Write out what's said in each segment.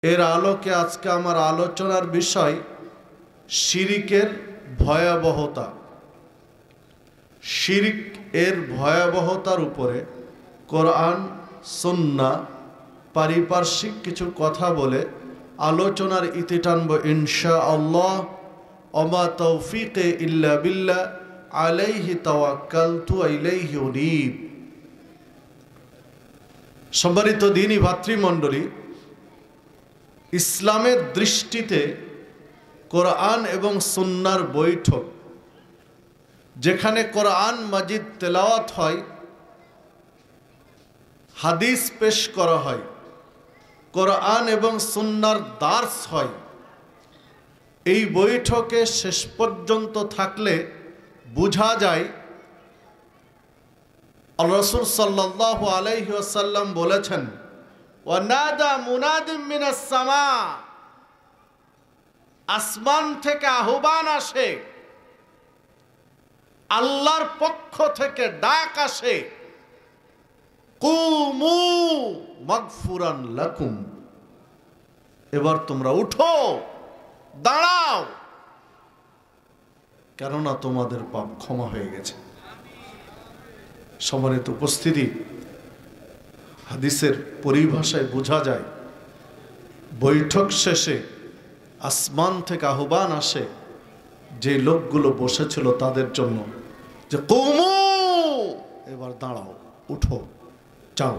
এর আলোকে আজকে আমার আলোচনার বিষয় শিরিকের ভয়াবহতা। শিরিক এর ভয়াবহতার উপরে কোরআন, সুন্নাহ, পারিপার্শ্বিক কিছু কথা বলে আলোচনার ইতি টানব ইনশাআল্লাহ। ওমা তৌফিকে ইল্লা বিল্লাহ, আলাইহি তাওয়াক্কালতু ওয়া ইলাইহি উনীব। সম্মানিত দ্বীনি ভাতৃমণ্ডলী, ইসলামের দৃষ্টিতে কোরআন এবং সুন্নাহর বৈঠক, যেখানে কোরআন মাজিদ তেলাওয়াত হয়, হাদিস পেশ করা হয়, কোরআন এবং সুন্নাহর দার্স হয়, এই বৈঠকে শেষ পর্যন্ত থাকলে বোঝা যায় আল্লাহ রাসূল সাল্লাল্লাহু আলাইহি ওয়াসাল্লাম বলেছেন, ওয়ানাদা মুনাদিম মিনাস সামা, আসমান থেকে আহ্বান আসে, আল্লাহর পক্ষ থেকে ডাক আসে, কুমু মাগফুরান লাকুম, এবার তোমরা উঠো, দাঁড়াও, কেননা তোমাদের পাপ ক্ষমা হয়ে গেছে। সম্মানিত উপস্থিতি, হাদিসের পরিভাষায় বোঝা যায় বৈঠক শেষে আসমান থেকে আহ্বান আসে যে লোকগুলো বসেছিল তাদের জন্য, যে কুমু, এবার দাঁড়াও, উঠো, যাও,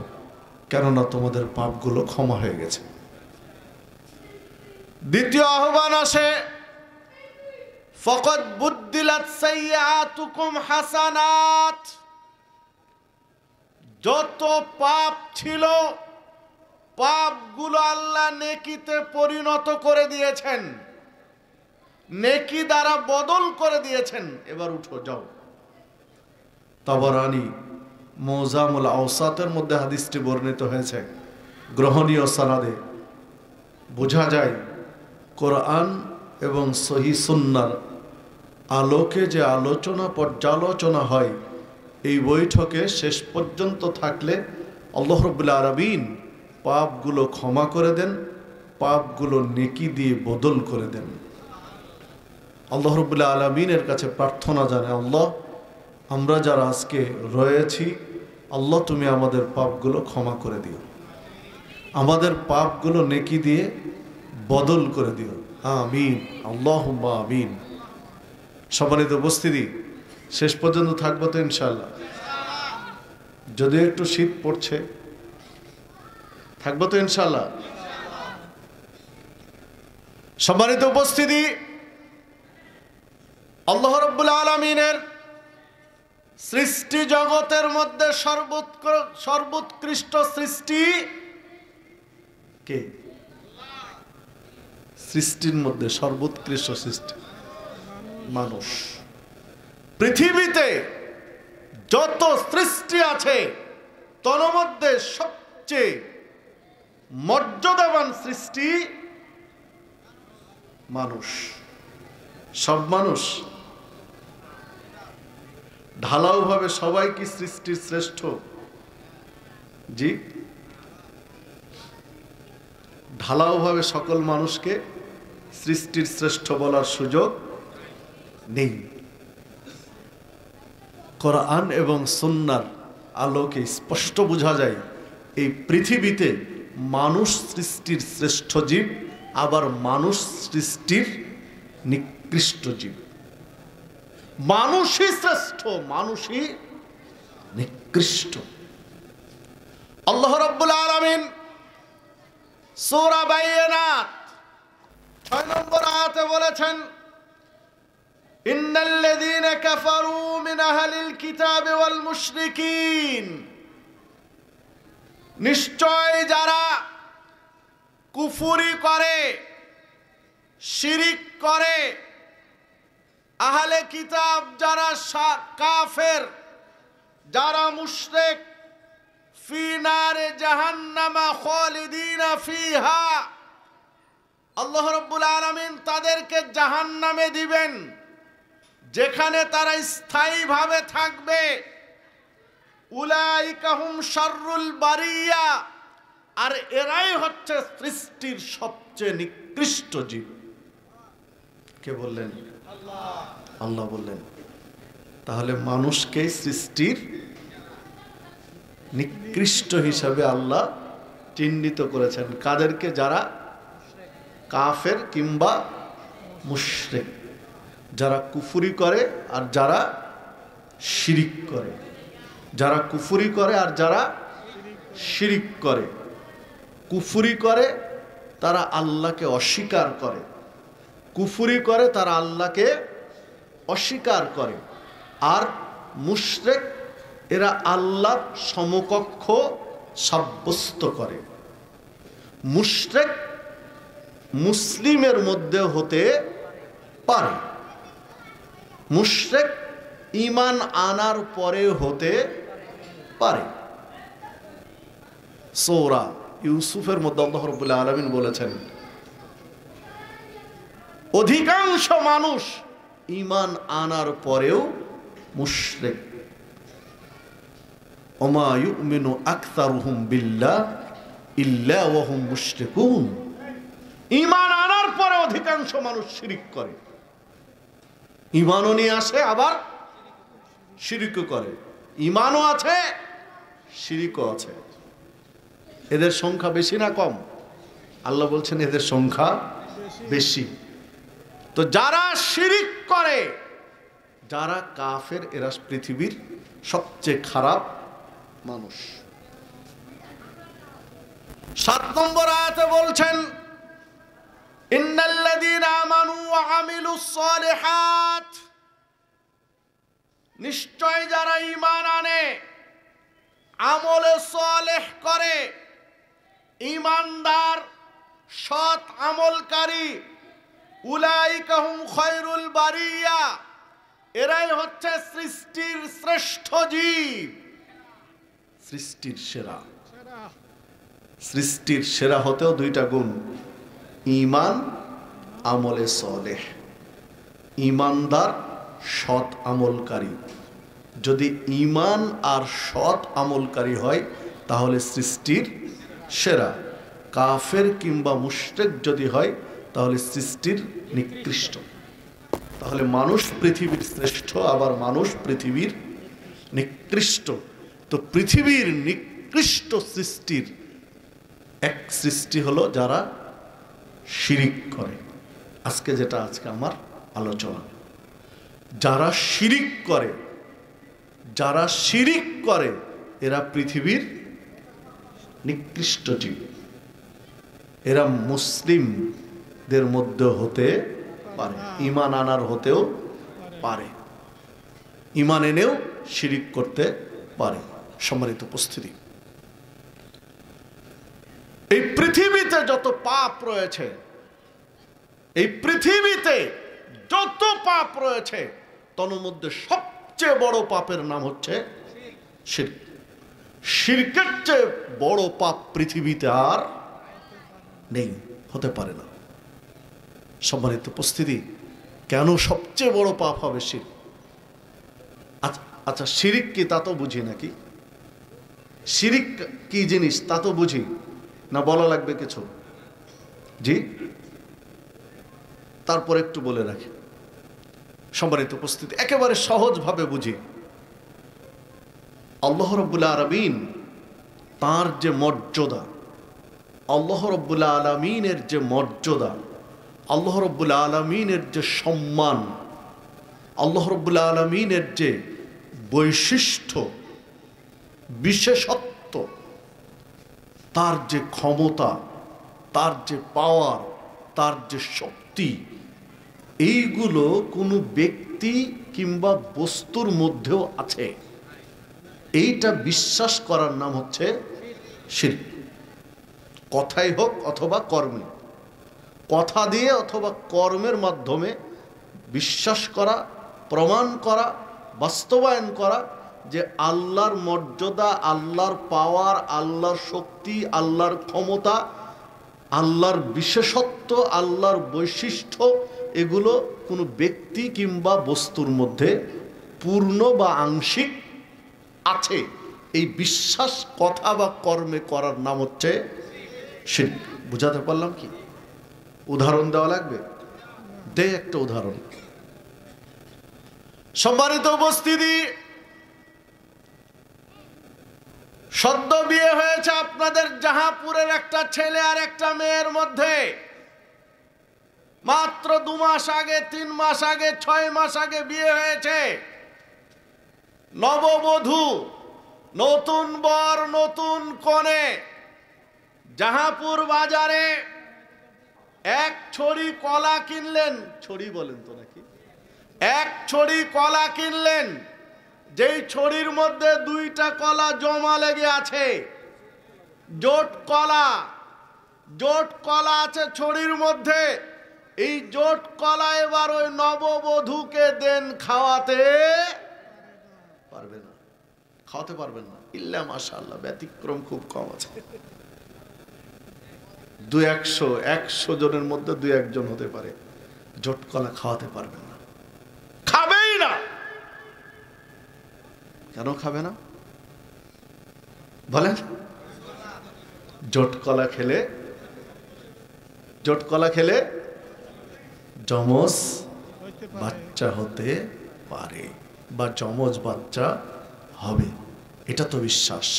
কেননা তোমাদের পাপগুলো ক্ষমা হয়ে গেছে। দ্বিতীয় আহ্বান আসে, ফাকাদ বুদ্দিলাত সাইয়্যাতুকুম হাসানাত, যত পাপ ছিল পাপগুলো আল্লাহ নেকিতে পরিণত করে দিয়েছেন, নেকি দ্বারা বদল করে দিয়েছেন, এবার উঠো, যাও। তাবারানী মুজামুল আওসাতের মধ্যে হাদিসটি বর্ণিত হয়েছে, গ্রহণীয় সনদে। বোঝা যায় কোরআন এবং সহিহ সুন্নাহর আলোকে যে আলোচনা পর্যালোচনা হয়, এই বৈঠকে শেষ পর্যন্ত থাকলে আল্লাহ রাব্বুল আলামিন পাপগুলো ক্ষমা করে দেন, পাপগুলো নেকি দিয়ে বদল করে দেন। আল্লাহ রাব্বুল আলামিনের কাছে প্রার্থনা জানাই, আল্লাহ, আমরা যারা আজকে রয়েছি, আল্লাহ তুমি আমাদের পাপগুলো ক্ষমা করে দিও, আমাদের পাপগুলো নেকি দিয়ে বদল করে দিও, আমিন, আল্লাহুম্মা আমিন। সম্মানিত উপস্থিতি, শেষ পর্যন্ত থাকবো তো ইনশাআল্লাহ, যদিও একটু শীত পড়ছে, থাকবো তো ইনশাআল্লাহ। সম্মানিত উপস্থিতি, আল্লাহ রাব্বুল আলামিনের সৃষ্টি জগতের মধ্যে সর্বোৎকৃষ্ট সৃষ্টি কে? সৃষ্টির মধ্যে সর্বোৎকৃষ্ট সৃষ্টি মানুষ। পৃথিবীতে যত সৃষ্টি আছে তন্মধ্যে সবচেয়ে মর্যাদাবান সৃষ্টি মানুষ। সব মানুষ ঢালাও ভাবে সবাই কি সৃষ্টির শ্রেষ্ঠ? জি, ঢালাও ভাবে সকল মানুষকে সৃষ্টির শ্রেষ্ঠ বলার সুযোগ নেই। কোরআন এবং সুন্নাহর আলোকে স্পষ্ট বোঝা যায় এই পৃথিবীতে মানুষ সৃষ্টির শ্রেষ্ঠ জীব, আবার মানুষ সৃষ্টির নিকৃষ্ট জীব। মানুষই শ্রেষ্ঠ, মানুষই নিকৃষ্ট। আল্লাহ রাব্বুল আলামিন সূরা বাইনাত 6 নম্বর আয়াতে বলেছেন, ইন্নাল্লাযীনা কাফারু মিন আহলিল কিতাব ওয়াল মুশরিকিন, নিশ্চয় যারা কুফরি করে, শিরিক করে, আহলে কিতাব যারা কাফের, যারা মুশরিক, ফি নারে জাহান্নামা খালিদিনা ফিহা, আল্লাহ রাব্বুল আলামিন তাদেরকে জাহান্নামে দিবেন, যেখানে তারা স্থায়ীভাবে থাকবে। উলাইকা হুম শাররুল বারিয়া, আর এরাই হচ্ছে সৃষ্টির সবচেয়ে নিকৃষ্ট জীব। কে বললেন? আল্লাহ বললেন। তাহলে মানুষকে সৃষ্টির নিকৃষ্ট হিসাবে আল্লাহ চিহ্নিত করেছেন। কাদেরকে? যারা কাফের কিংবা মুশরিক, যারা কুফরি করে আর যারা শিরিক করে। যারা কুফরি করে আর যারা শিরিক করে। কুফরি করে তারা আল্লাহকে অস্বীকার করে, কুফরি করে তারা আল্লাহকে অস্বীকার করে। আর মুশরিক এরা আল্লাহর সমকক্ষ সাব্যস্ত করে। মুশরিক মুসলিমের মধ্যে হতে পারে, মুশরিক ঈমান আনার পরে হতে পারে। সূরা ইউসুফের মধ্যে আল্লাহ রাব্বুল আলামিন বলেছেন, অধিকাংশ মানুষ ঈমান আনার পরেও মুশরিক। ওমা ইউমিনু আকসারুহুম বিল্লাহ ইল্লা ওয়া হুম মুশরিকুন। ঈমান আনার পরে অধিকাংশ মানুষ শিরিক করে। ঈমানও নিয়ে আসে আবার শিরিকও করে। ঈমানও আছে, শিরিকও আছে। এদের সংখ্যা বেশি না কম? আল্লাহ বলছেন এদের সংখ্যা বেশি। তো যারা শিরিক করে, যারা কাফের, এরা পৃথিবীর সবচেয়ে খারাপ মানুষ। 7 নম্বর আয়াতে বলছেন, ইন্নাল্লাযীনা আমানু ওয়া আমিলুস সালিহাত, নিশ্চয় যারা ঈমান আনে, আমলে সালেহ করে, ঈমানদার, সৎ আমলকারী, উলাইকা হুম খায়রুল বারিয়া, এরাই হচ্ছে সৃষ্টির শ্রেষ্ঠ জীব, সৃষ্টির সেরা। সৃষ্টির সেরা হতেও 2টা গুণ, ঈমান, আমলে সালেহ। ঈমানদার, সৎ আমলকারী। যদি ঈমান আর সৎ আমলকারী হয় তাহলে সৃষ্টির সেরা। কাফের কিংবা মুশরিক যদি হয় তাহলে সৃষ্টির নিকৃষ্ট। তাহলে মানুষ পৃথিবীর শ্রেষ্ঠ, আবার মানুষ পৃথিবীর নিকৃষ্ট। তো পৃথিবীর নিকৃষ্ট সৃষ্টির এক সৃষ্টি হলো যারা শিরিক করে। আজকে আমার আলোচনা, যারা শিরিক করে, যারা শিরিক করে এরা পৃথিবীর নিকৃষ্ট জীব। এরা মুসলিমদের মধ্যে হতে পারে, ঈমান আনার হতেও পারে, ঈমান এনেও শিরিক করতে পারে। সম্মানিত উপস্থিতি, এই পৃথিবীতে যত পাপ রয়েছে, এই পৃথিবীতে যত পাপ রয়েছে, তন্মধ্যে সবচেয়ে বড় পাপের নাম হচ্ছে শিরক। শিরকের চেয়ে বড় পাপ পৃথিবীতে আর নেই, হতে পারে না। সম্মানিত উপস্থিতি, কেন সবচেয়ে বড় পাপ হবে শিরক? আচ্ছা, শিরক কি তা তো বুঝি নাকি? শিরক কি জিনিস তা তো বুঝি না, বলা লাগবে কিছু? জি, তারপর একটু বলে রাখি। সম্মানিত উপস্থিতি, একেবারে সহজভাবে বুঝি। আল্লাহ রাব্বুল আলামিন তার যে মর্যাদা, আল্লাহ রাব্বুল আলামিনের যে মর্যাদা, আল্লাহ রাব্বুল আলামিনের যে সম্মান, আল্লাহ রাব্বুল আলামিনের যে বৈশিষ্ট্য, বিশেষত্ব, তার যে ক্ষমতা, তার যে পাওয়ার, তার যে শক্তি, এইগুলো কোনো ব্যক্তি কিংবা বস্তুর মধ্যেও আছে, এইটা বিশ্বাস করার নাম হচ্ছে শিরক। কথাই হোক অথবা কর্মে, কথা দিয়ে অথবা কর্মের মাধ্যমে বিশ্বাস করা, প্রমাণ করা, বাস্তবায়ন করা যে আল্লাহর মর্যাদা, আল্লাহর পাওয়ার, আল্লাহর শক্তি, আল্লাহর ক্ষমতা, আল্লাহর বিশেষত্ব, আল্লাহর বৈশিষ্ট্য, এগুলো কোনো ব্যক্তি কিংবা বস্তুর মধ্যে পূর্ণ বা আংশিক আছে। এই বিশ্বাস কথা বা কর্মে করার নাম হচ্ছে শিরক। বুঝাতে পারলাম কি? উদাহরণ দেওয়া লাগবে? দে একটা উদাহরণ। সম্মানিত উপস্থিতি, সদ্য বিয়ে হয়েছে আপনাদের জাহাপুরের একটা ছেলে আর একটা মেয়ের মধ্যে। মাত্র 2 মাস আগে, 3 মাস আগে, 6 মাস আগে বিয়ে হয়েছে। নববধূ, নতুন বর, নতুন কনে জাহাপুর বাজারে এক ছড়ি কলা কিনলেন। ছড়ি বলেন তো নাকি? এক ছড়ি কলা কিনলেন, যেই ছড়ির মধ্যে 2টা কলা জমা লেগে আছে। জোট কলা, জোট কলা আছে ছড়ির মধ্যে। এই জোট কলা এবার ওই নববধূকে দেন, খাওয়াতে পারবে না, খাওয়াতে পারবেন না। ইল্লা মাশাআল্লাহ, ব্যতিক্রম খুব কম আছে। 200-100 জনের মধ্যে 2-1 জন হতে পারে জোট কলা খাওয়াতে পারবেন না, খাবেই না। কেন খাবে না বলেন? জোট কলা খেলে, জোট কলা খেলে যমজ বাচ্চা হতে পারে বা যমজ বাচ্চা হবে, এটা তো বিশ্বাস।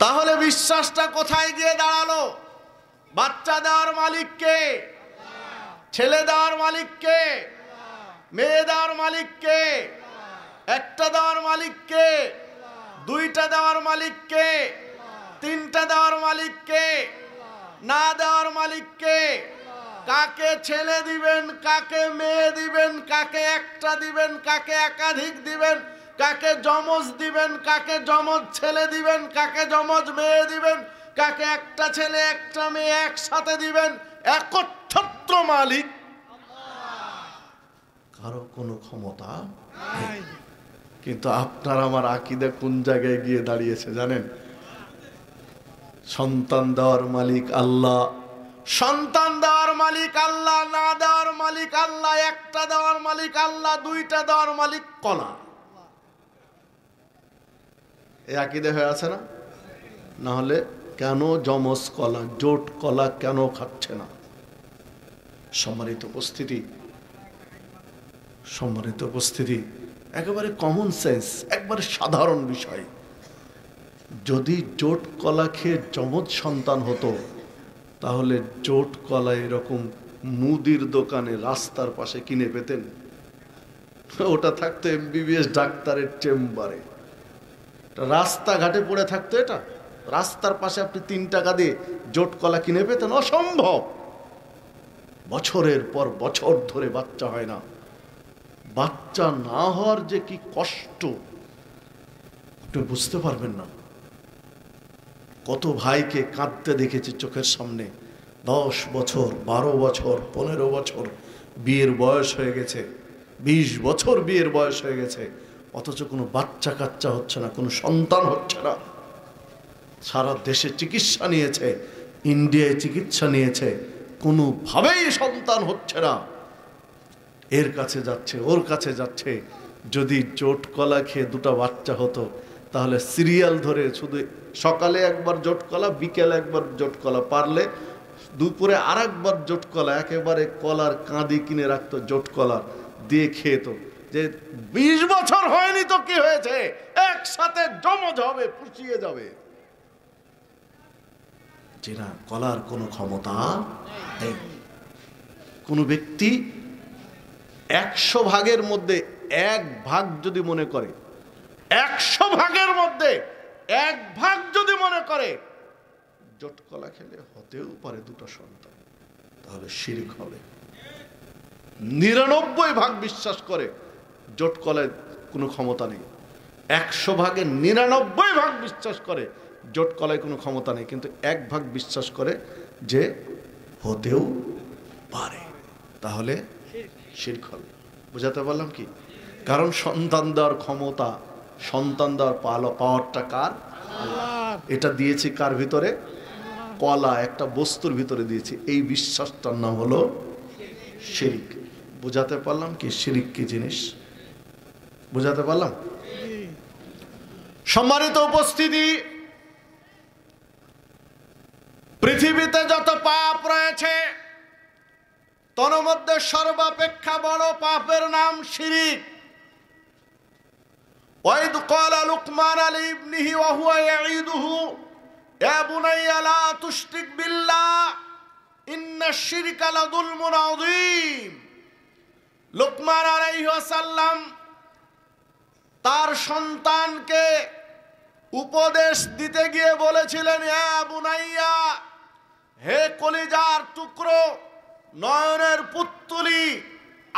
তাহলে বিশ্বাসটা কোথায় গিয়ে দাঁড়ালো? বাচ্চা দেওয়ার মালিক কে? ছেলে দেওয়ার মালিক কে? মেয়ে দেওয়ার মালিক কে? একটা দেওয়ার মালিক কে? 2টা দেওয়ার মালিক কে? 3টা দেওয়ার মালিক কে? না দেওয়ার মালিক কে? কাকে ছেলে দিবেন, কাকে মেয়ে দিবেন, কাকে একটা দিবেন, কাকে একাধিক দিবেন, কাকে যমজ দিবেন, কাকে যমজ ছেলে দিবেন, কাকে যমজ মেয়ে দিবেন, কাকে একটা ছেলে একটা মেয়ে একসাথে দিবেন, একচ্ছত্র মালিক কারো কোনো ক্ষমতা নেই। কিন্তু আপনার আমার আকীদা কোন জায়গায় গিয়ে দাঁড়িয়েছে জানেন? সন্তান দেওয়ার মালিক আল্লাহ, সন্তান দেওয়ার মালিক আল্লাহ, না দেওয়ার মালিক আল্লাহ, একটা দেওয়ার মালিক আল্লাহ, 2টা দেওয়ার মালিক কলা। এই আকীদা হয়ে আছে না? না হলে কেন যমজ কলা, জোট কলা কেন খাচ্ছে না? সম্মানিত উপস্থিতি, সম্মানিত উপস্থিতি, একেবারে কমন সেন্স, একবারে সাধারণ বিষয়। যদি জোট কলা খেয়ে যমজ সন্তান হতো, তাহলে জোট কলা এরকম মুদির দোকানে রাস্তার পাশে কিনে পেতেন? ওটা থাকতো MBBS ডাক্তারের চেম্বারে, রাস্তাঘাটে পড়ে থাকতো। এটা রাস্তার পাশে আপনি 3 টাকা দিয়ে জোট কলা কিনে পেতেন? অসম্ভব। বছরের পর বছর ধরে বাচ্চা হয় না। বাচ্চা না হওয়ার যে কি কষ্ট আপনি বুঝতে পারবেন না। কত ভাইকে কাঁদতে দেখেছি চোখের সামনে। 10 বছর, 12 বছর, 15 বছর বিয়ের বয়স হয়ে গেছে, 20 বছর বিয়ের বয়স হয়ে গেছে, অথচ কোনো বাচ্চা কাচ্চা হচ্ছে না, কোনো সন্তান হচ্ছে না। সারা দেশে চিকিৎসা নিয়েছে, ইন্ডিয়ায় চিকিৎসা নিয়েছে, কোনোভাবেই সন্তান হচ্ছে না। এর কাছে যাচ্ছে, ওর কাছে যাচ্ছে। যদি জোট কলা খেয়ে 2টা বাচ্চা হতো, তাহলে সিরিয়াল ধরে শুধু সকালে একবার জোট কলা, বিকেলে একবার জোট কলা, পারলে দুপুরে আরেকবার জোট কলা, একেবারে কলার কাঁদি কিনে রাখতো, জোট কলা দিয়ে খেত। যে 20 বছর হয়নি তো কি হয়েছে, একসাথে যমজ হবে, পুষিয়ে যাবে। যে না, কলার কোনো ক্ষমতা নেই। কোন ব্যক্তি 100 ভাগের মধ্যে 1 ভাগ যদি মনে করে, 100 ভাগের মধ্যে 1 ভাগ যদি মনে করে জোট কলা খেলে হতেও পারে 2টা সন্তান, তাহলে শিরক হবে। 99 ভাগ বিশ্বাস করে জোট কলায় কোনো ক্ষমতা নেই। 100 ভাগের 99 ভাগ বিশ্বাস করে জোট কলায় কোনো ক্ষমতা নেই, কিন্তু 1 ভাগ বিশ্বাস করে যে হতেও পারে, তাহলে শিরক হবে। বুঝাতে পারলাম কি? কারণ সন্তান দেওয়ার ক্ষমতা, সন্তান দেওয়ার পাওয়ারটা কার? আল্লাহর। এটা দিয়েছি কার ভিতরে? কলা একটা বস্তুর ভিতরে দিয়েছি। এই বিশ্বাসটার নাম হলো শিরক। বুঝাতে পারলাম কি শিরক কি জিনিস? বুঝাতে পারলাম? সম্মানিত উপস্থিতি, পৃথিবীতে যত পাপ রয়েছে তন্মধ্যে সর্বাপেক্ষা বড় পাপের নাম শিরিক। ওয়াইদ ক্বালা লুকমান লিইবনিহি ওয়া হুয়া ইয়াঈদুহু ইয়া বুনাইয়া লা তুশরিক বিল্লাহ ইন্নাশ শিরকা লাযুলমুন আযীম। লুকমান আলাইহিস সালাম তার সন্তানকে উপদেশ দিতে গিয়ে বলেছিলেন, ইয়া বুনাইয়া, হে কলিজার টুকরো, নয়নের পুত্তলি,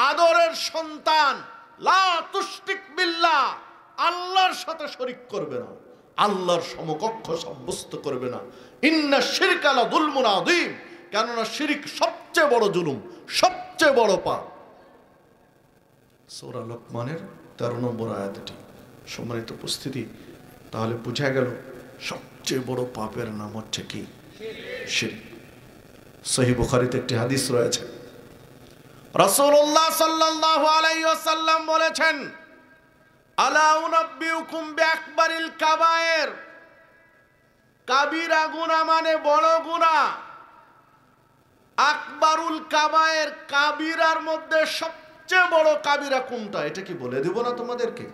আদরের সন্তান, লা তুশরিক বিল্লাহ, আল্লাহর সাথে শরীক করবে না, আল্লাহর সমকক্ষ সাব্যস্ত করবে না। ইন্না শিরকা লাযুলমুন আযীম, কেননা শিরিক সবচেয়ে বড় জুলুম, সবচেয়ে বড় পাপ। সূরা লোকমানের 13 নম্বর আয়াতটি। সম্মানিত উপস্থিতি, তাহলে বোঝা গেল সবচেয়ে বড় পাপের নাম হচ্ছে কি? শিরক। সহিহ বুখারীতে একটি হাদিস রয়েছে, রাসূলুল্লাহ সাল্লাল্লাহু আলাইহি ওয়াসাল্লাম বলেছেন, আলা উনাব্বিউকুম বিআকবারিল কাবায়ের, কাবিরা গুনাহ মানে বড় গুনাহ। আকবারুল কাবায়ের, কাবিরার মধ্যে সবচেয়ে বড় কাবিরা কোনটা, এটা কি বলে দেব না তোমাদেরকে?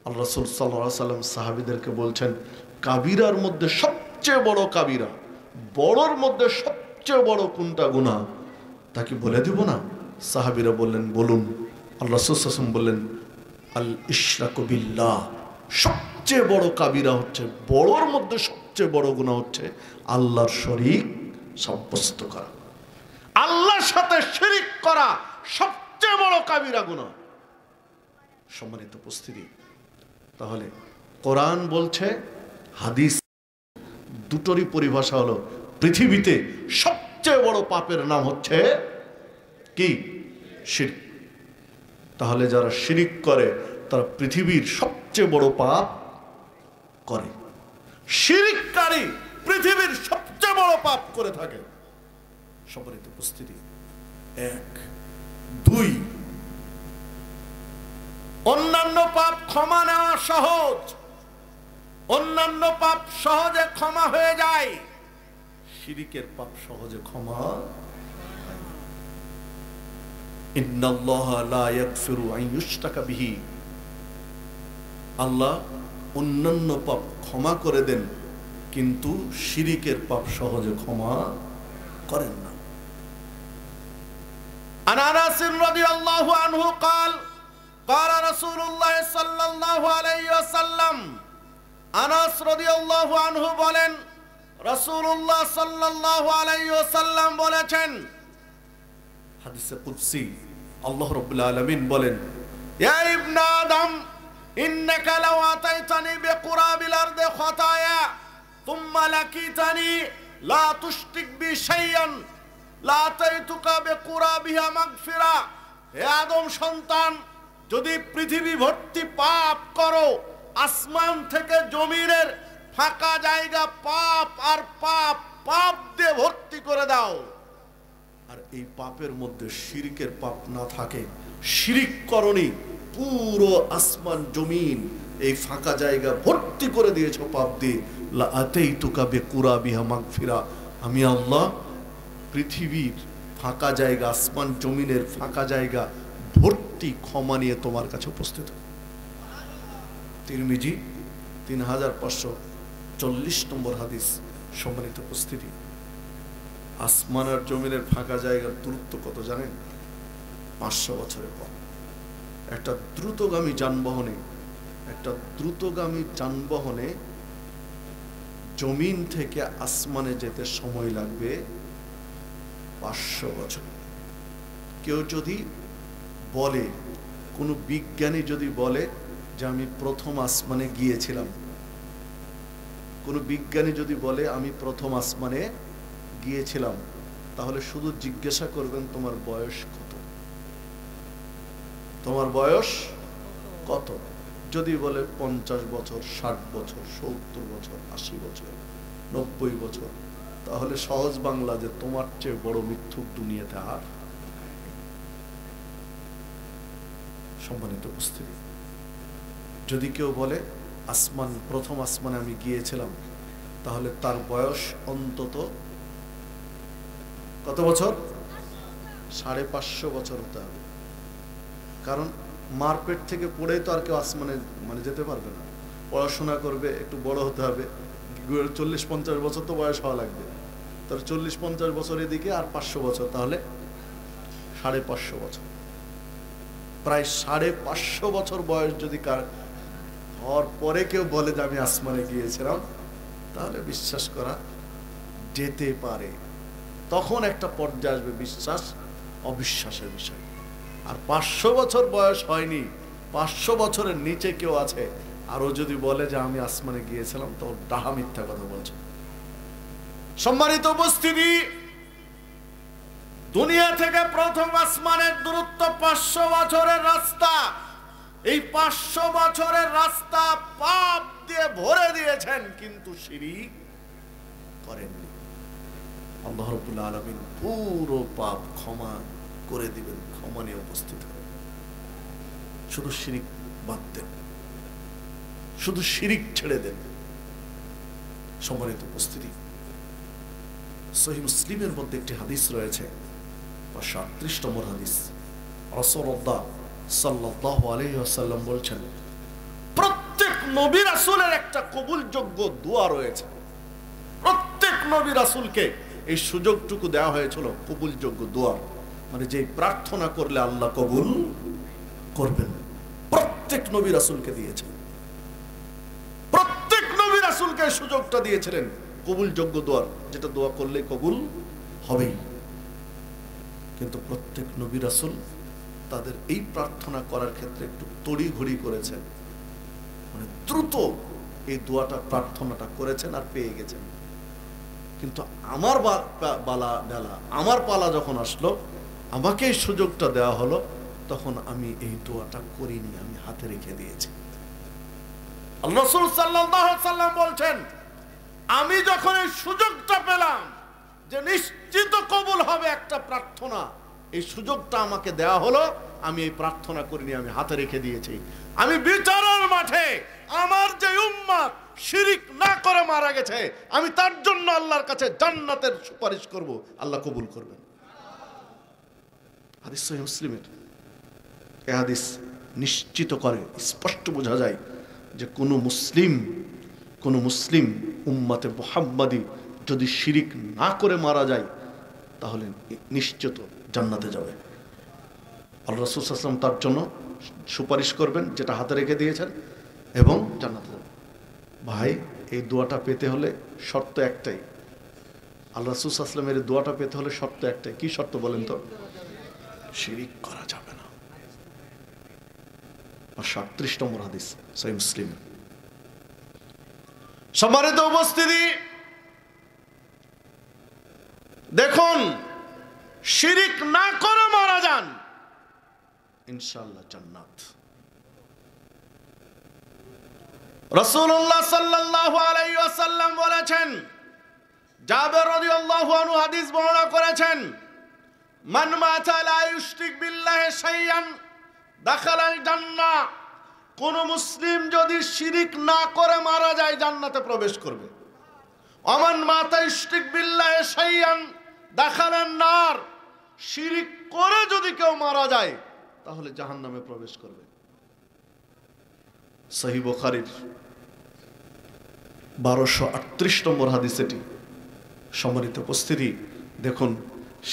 আল্লাহ রাসূল সাল্লাল্লাহু আলাইহি ওয়াসাল্লাম সাহাবীদেরকে বলছেন, কাবিরার মধ্যে সবচেয়ে বড় কাবিরা, বড়র মধ্যে সবচেয়ে বড় কোনটা গুনাহ, তা কি বলে দেব না? সাহাবীরা বললেন, বলুন। আল্লাহ রাসূল সাল্লাল্লাহু আলাইহি ওয়াসাল্লাম বললেন, আল ইশরাকু বিল্লাহ, সবচেয়ে বড় কাবিরা হচ্ছে, বড়র মধ্যে সবচেয়ে বড় গুনাহ হচ্ছে আল্লাহর শরীক সাব্যস্ত করা, আল্লাহর সাথে শিরিক করা সবচেয়ে বড় কাবিরা গুনাহ। সম্মানিত উপস্থিতি, তাহলে কোরআন বলছে, হাদিস, দুটোরই পরিভাষা হলো পৃথিবীতে সবচেয়ে বড় পাপের নাম হচ্ছে কি? শিরক। তাহলে যারা শিরিক করে তারা পৃথিবীর সবচেয়ে বড় পাপ করে। শিরিককারী পৃথিবীর সবচেয়ে বড় পাপ করে থাকে। সম্মানিত উপস্থিতি, 1 2, অন্যান্য পাপ ক্ষমা নেওয়া সহজ, অন্যান্য পাপ সহজে ক্ষমা হয়ে যায়, শিরিকের পাপ সহজে ক্ষমা। ইন্নাল্লাহা লা ইয়াগফিরু আন ইউশরাকা বিহি, আল্লাহ অন্যান্য পাপ ক্ষমা করে দেন, কিন্তু শিরিকের পাপ সহজে ক্ষমা করেন না। আন আনাস রাদিয়াল্লাহু আনহু قال قال رسول الله صلى الله عليه وسلم, আনাস রাদিয়াল্লাহু আনহু বলেন, রাসূলুল্লাহ সাল্লাল্লাহু আলাইহি ওয়াসাল্লাম বলেছেন, হাদিসে কুদসি, আল্লাহ রাব্বুল আলামিন বলেন, ইয়া ইবনে আদম ইন্নাকা লাও আতাইতানি বিকুরাবিল আরদি খাতায়া তুম্মা লাকিতানি লা তুশরিক বি শাইআন লা আতাইতুকা বিকুরাবিহা মাগফিরা। হে আদম সন্তান, যদি পৃথিবী ভর্তি পাপ করো, আসমান থেকে জমিনের ফাঁকা জায়গা পাপ আর পাপ, পাপ দিয়ে ভর্তি করে দাও, আর এই পাপের মধ্যে শিরকের পাপ না থাকে, শিরিক করনি, পুরো আসমান জমিন এই ফাঁকা জায়গা ভর্তি করে দিয়েছো পাপ দিয়ে, লা আতাইতুকা বিকুরাবিহা মাগফিরা, আমি আল্লাহ পৃথিবীর ফাঁকা জায়গা, আসমান জমিনের ফাঁকা জায়গা ভর্তি ক্ষমা নিয়ে তোমার কাছে উপস্থিত। তিরমিজি 3540 নম্বর হাদিস। সম্মানিত উপস্থিতি, আসমান আর জমিনের ফাঁকা জায়গার দূরত্ব কত জানেন? 500 বছরের পথ। একটা দ্রুতগামী যানবাহনে জমিন থেকে আসমানে যেতে সময় লাগবে 500 বছর। কেউ যদি বলে, কোনো বিজ্ঞানী যদি বলে যে আমি প্রথম আসমানে গিয়েছিলাম, কোনো বিজ্ঞানী যদি বলে আমি প্রথম আসমানে গিয়েছিলাম, তাহলে শুধু জিজ্ঞাসা করবেন তোমার বয়স কত, তোমার বয়স কত। যদি বলে 50 বছর, 60 বছর, 70 বছর, 80 বছর, 90 বছর, তাহলে সহজ বাংলা যে তোমার চেয়ে বড় মিথ্যুক দুনিয়াতে আর। সম্মানিত উপস্থিতি, যদি কেউ বলে প্রথম আসমানে আমি গিয়েছিলাম, তাহলে তার বয়স অন্তত কত বছর? 550 বছর হতে হবে। কারণ মার পেট থেকে পড়েই তো আর কেউ আসমানে যেতে পারবে না। পড়াশোনা করবে, একটু বড় হতে হবে, 40-50 বছর তো বয়স হওয়া লাগবে। তাহলে 40-50 বছর এদিকে আর 500 বছর, তাহলে 550 বছর। প্রায় 550 বছর বয়স যদি হওয়ার পরে কেউ বলে যে আমি আসমানে গিয়েছিলাম, তাহলে বিশ্বাস করা যেতে পারে। তখন একটা পর্যায়ে আসবে বিশ্বাস অবিশ্বাসের বিষয়। আর 500 বছর বয়স হয়নি, 500 বছরের নিচে কেউ আছে, আরো যদি বলে যে আমি আসমানে গিয়েছিলাম, তো ডাহা মিথ্যা কথা বলছে। সম্মানিত উপস্থিতি, দুনিয়া থেকে প্রথম আসমানের দূরত্ব 500 বছরের রাস্তা। এই 500 বছরের রাস্তা পাপ দিয়ে ভরে দিয়েছেন, কিন্তু শিরক করেননি। আল্লাহ রাব্বুল আলামিন পুরো পাপ ক্ষমা করে দিবেন, ক্ষমা নিয়ে উপস্থিত হবেন। শুধু শিরক বাদ দেন, শুধু শিরক ছেড়ে দেন। সম্মানিত উপস্থিতি, সহিহ মুসলিমের মধ্যে একটি হাদিস রয়েছে, 538 নম্বর হাদিস। রাসূলুল্লাহ সাল্লাল্লাহু আলাইহি ওয়াসাল্লাম বলছেন, প্রত্যেক নবী রাসূলের একটা কবুলযোগ্য দোয়া রয়েছে। প্রত্যেক নবী রাসূলকে এই সুযোগটুকু দেওয়া হয়েছিল কবুলযোগ্য দোয়া, যে প্রার্থনা করলে আল্লাহ কবুল করবেন। প্রত্যেক নবী রাসূলকে দিয়েছেন, প্রত্যেক নবী রাসূলকে সুযোগটা দিয়েছিলেন কবুলযোগ্য দোয়ার, যেটা দোয়া করলে কবুল হবেই। কিন্তু প্রত্যেক নবী রাসূল তাদের এই প্রার্থনা করার ক্ষেত্রে একটু তড়িঘড়ি করেছেন, দ্রুত এই দোয়াটা প্রার্থনাটা করেছেন আর পেয়ে গেছেন। কিন্তু আমার আমার পালা যখন আসলো, আমাকে এই সুযোগটা দেওয়া হলো, তখন আমি এই দোয়াটা করিনি, আমি হাতে রেখে দিয়েছি। আল্লাহ রাসূল সাল্লাল্লাহু আলাইহি ওয়াসাল্লাম বলছেন, আমি যখন এই সুযোগটা পেলাম যে নিশ্চিত কবুল হবে একটা প্রার্থনা, এই সুযোগটা আমাকে দেওয়া হলো, আমি এই প্রার্থনা করিনি, আমি হাতে রেখে দিয়েছি। আমি বিচারের মাঠে আমার যে উম্মত শিরক না করে মারা গেছে, আমি তার জন্য আল্লাহর কাছে জান্নাতের সুপারিশ করব, আল্লাহ কবুল করবেন। হাদিস সহিহ মুসলিমের। এই হাদিস নিশ্চিত করে, স্পষ্ট বোঝা যায় যে কোনো মুসলিম উম্মতে মুহাম্মাদি যদি শিরক না করে মারা যায়, তাহলে নিশ্চিত জান্নাতে যাবে। আল্লাহ রাসূল সাল্লাল্লাহু আলাইহি ওয়াসাল্লাম তার জন্য সুপারিশ করবেন, যেটা হাতে রেখে দিয়েছেন, এবং জান্নাতে যাবে। ভাই, এই দোয়াটা পেতে হলে শর্ত একটাই। আল্লাহ রাসূল সাল্লাল্লাহু আলাইহি ওয়াসাল্লামের এই দোয়াটা পেতে হলে শর্ত একটাই। কি শর্ত বলেন তো? শিরক করা যাবে না। 538 নম্বর হাদিস, সহিহ মুসলিম। সম্মানিত উপস্থিতি, দেখুন, শিরক না করে মারা যান, ইনশাআল্লাহ জান্নাত। রাসূলুল্লাহ সাল্লাল্লাহু আলাইহি ওয়াসাল্লাম বলেছেন, জাবের রাদিয়াল্লাহু আনহু হাদিস বর্ণনা করেছেন, মান মাতা লা ইউশরিক বিল্লাহি শাইআন দাখালাল জান্নাহ। কোন মুসলিম যদি শিরক না করে মারা যায়, জান্নাতে প্রবেশ করবে। ওমান মাতা ইউশরিক বিল্লাহি শাইআন দাখালান নার। শিরক করে যদি কেউ মারা যায়, তাহলে জাহান্নামে প্রবেশ করবে। সহিহ বুখারীর 1238 নম্বর হাদিস এটি। সম্মানিত উপস্থিতি, দেখুন,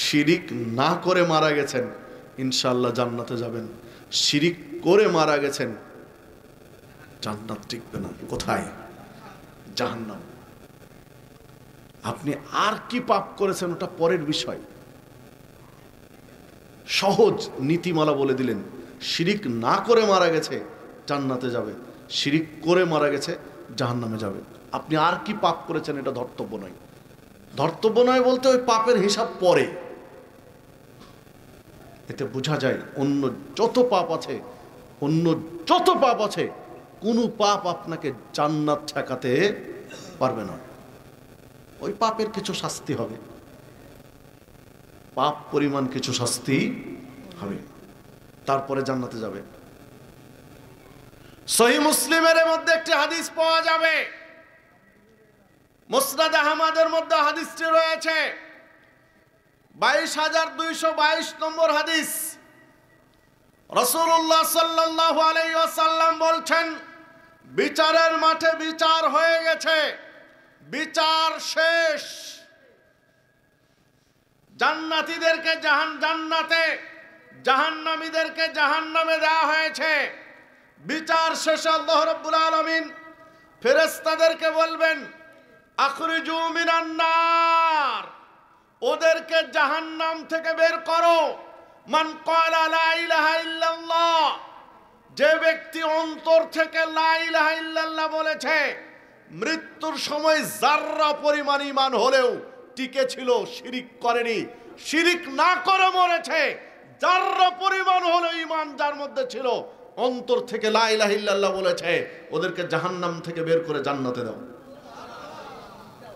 শিরক না করে মারা গেছেন, ইনশাআল্লাহ জান্নাতে যাবেন। শিরক করে মারা গেছেন, জান্নাত টিকবে না। কোথায়? জাহান্নাম। আপনি আর কি পাপ করেছেন ওটা পরের বিষয়। সহজ নীতিমালা বলে দিলেন, শিরক না করে মারা গেছে জান্নাতে যাবে, শিরক করে মারা গেছে জাহান্নামে যাবে। আপনি আর কি পাপ করেছেন এটা ধর্তব্য নয়। ধর্তব্য নয় বলতে ওই পাপের হিসাব পরে। এতে বোঝা যায় অন্য যত পাপ আছে, কোনো পাপ আপনাকে জান্নাত ঠেকাতে পারবে না। ওই পাপের কিছু শাস্তি হবে, পাপ পরিমাণ কিছু শাস্তি হবে, তারপরে জান্নাতে যাবে। সহিহ মুসলিমের মধ্যে একটি হাদিস পাওয়া যাবে, মুসনাদ আহমদের মধ্যে হাদিসটি রয়েছে। 22,222 নম্বর হাদিস, রাসূলুল্লাহ সাল্লাল্লাহু আলাইহি ওয়াসাল্লাম বলছেন, বিচারের মাঠে বিচার হয়ে গেছে, বিচার শেষ। জান্নাতীদেরকে জান্নাতে, জাহান্নামীদেরকে জাহান্নামে দেওয়া হয়েছে। বিচার শেষে আল্লাহ রাব্বুল আলামিন ফেরেশতাদেরকে বলবেন, আখরিজু মিনান নার, ওদেরকে জাহান্নাম থেকে বের করো। মান ক্বালা লা ইলাহা ইল্লাল্লাহ, যে ব্যক্তি অন্তর থেকে লা ইলাহা ইল্লাল্লাহ বলেছে, মৃত্যুর সময় যাররা পরিমাণ ঈমান হলেও টিকে ছিল, শিরিক করেনি, শিরিক না করে মরেছে, যাররা পরিমাণ হলেও ঈমান যার মধ্যে ছিল, অন্তর থেকে লা ইলাহা ইল্লাল্লাহ বলেছে, ওদেরকে জাহান্নাম থেকে বের করে জান্নাতে দাও।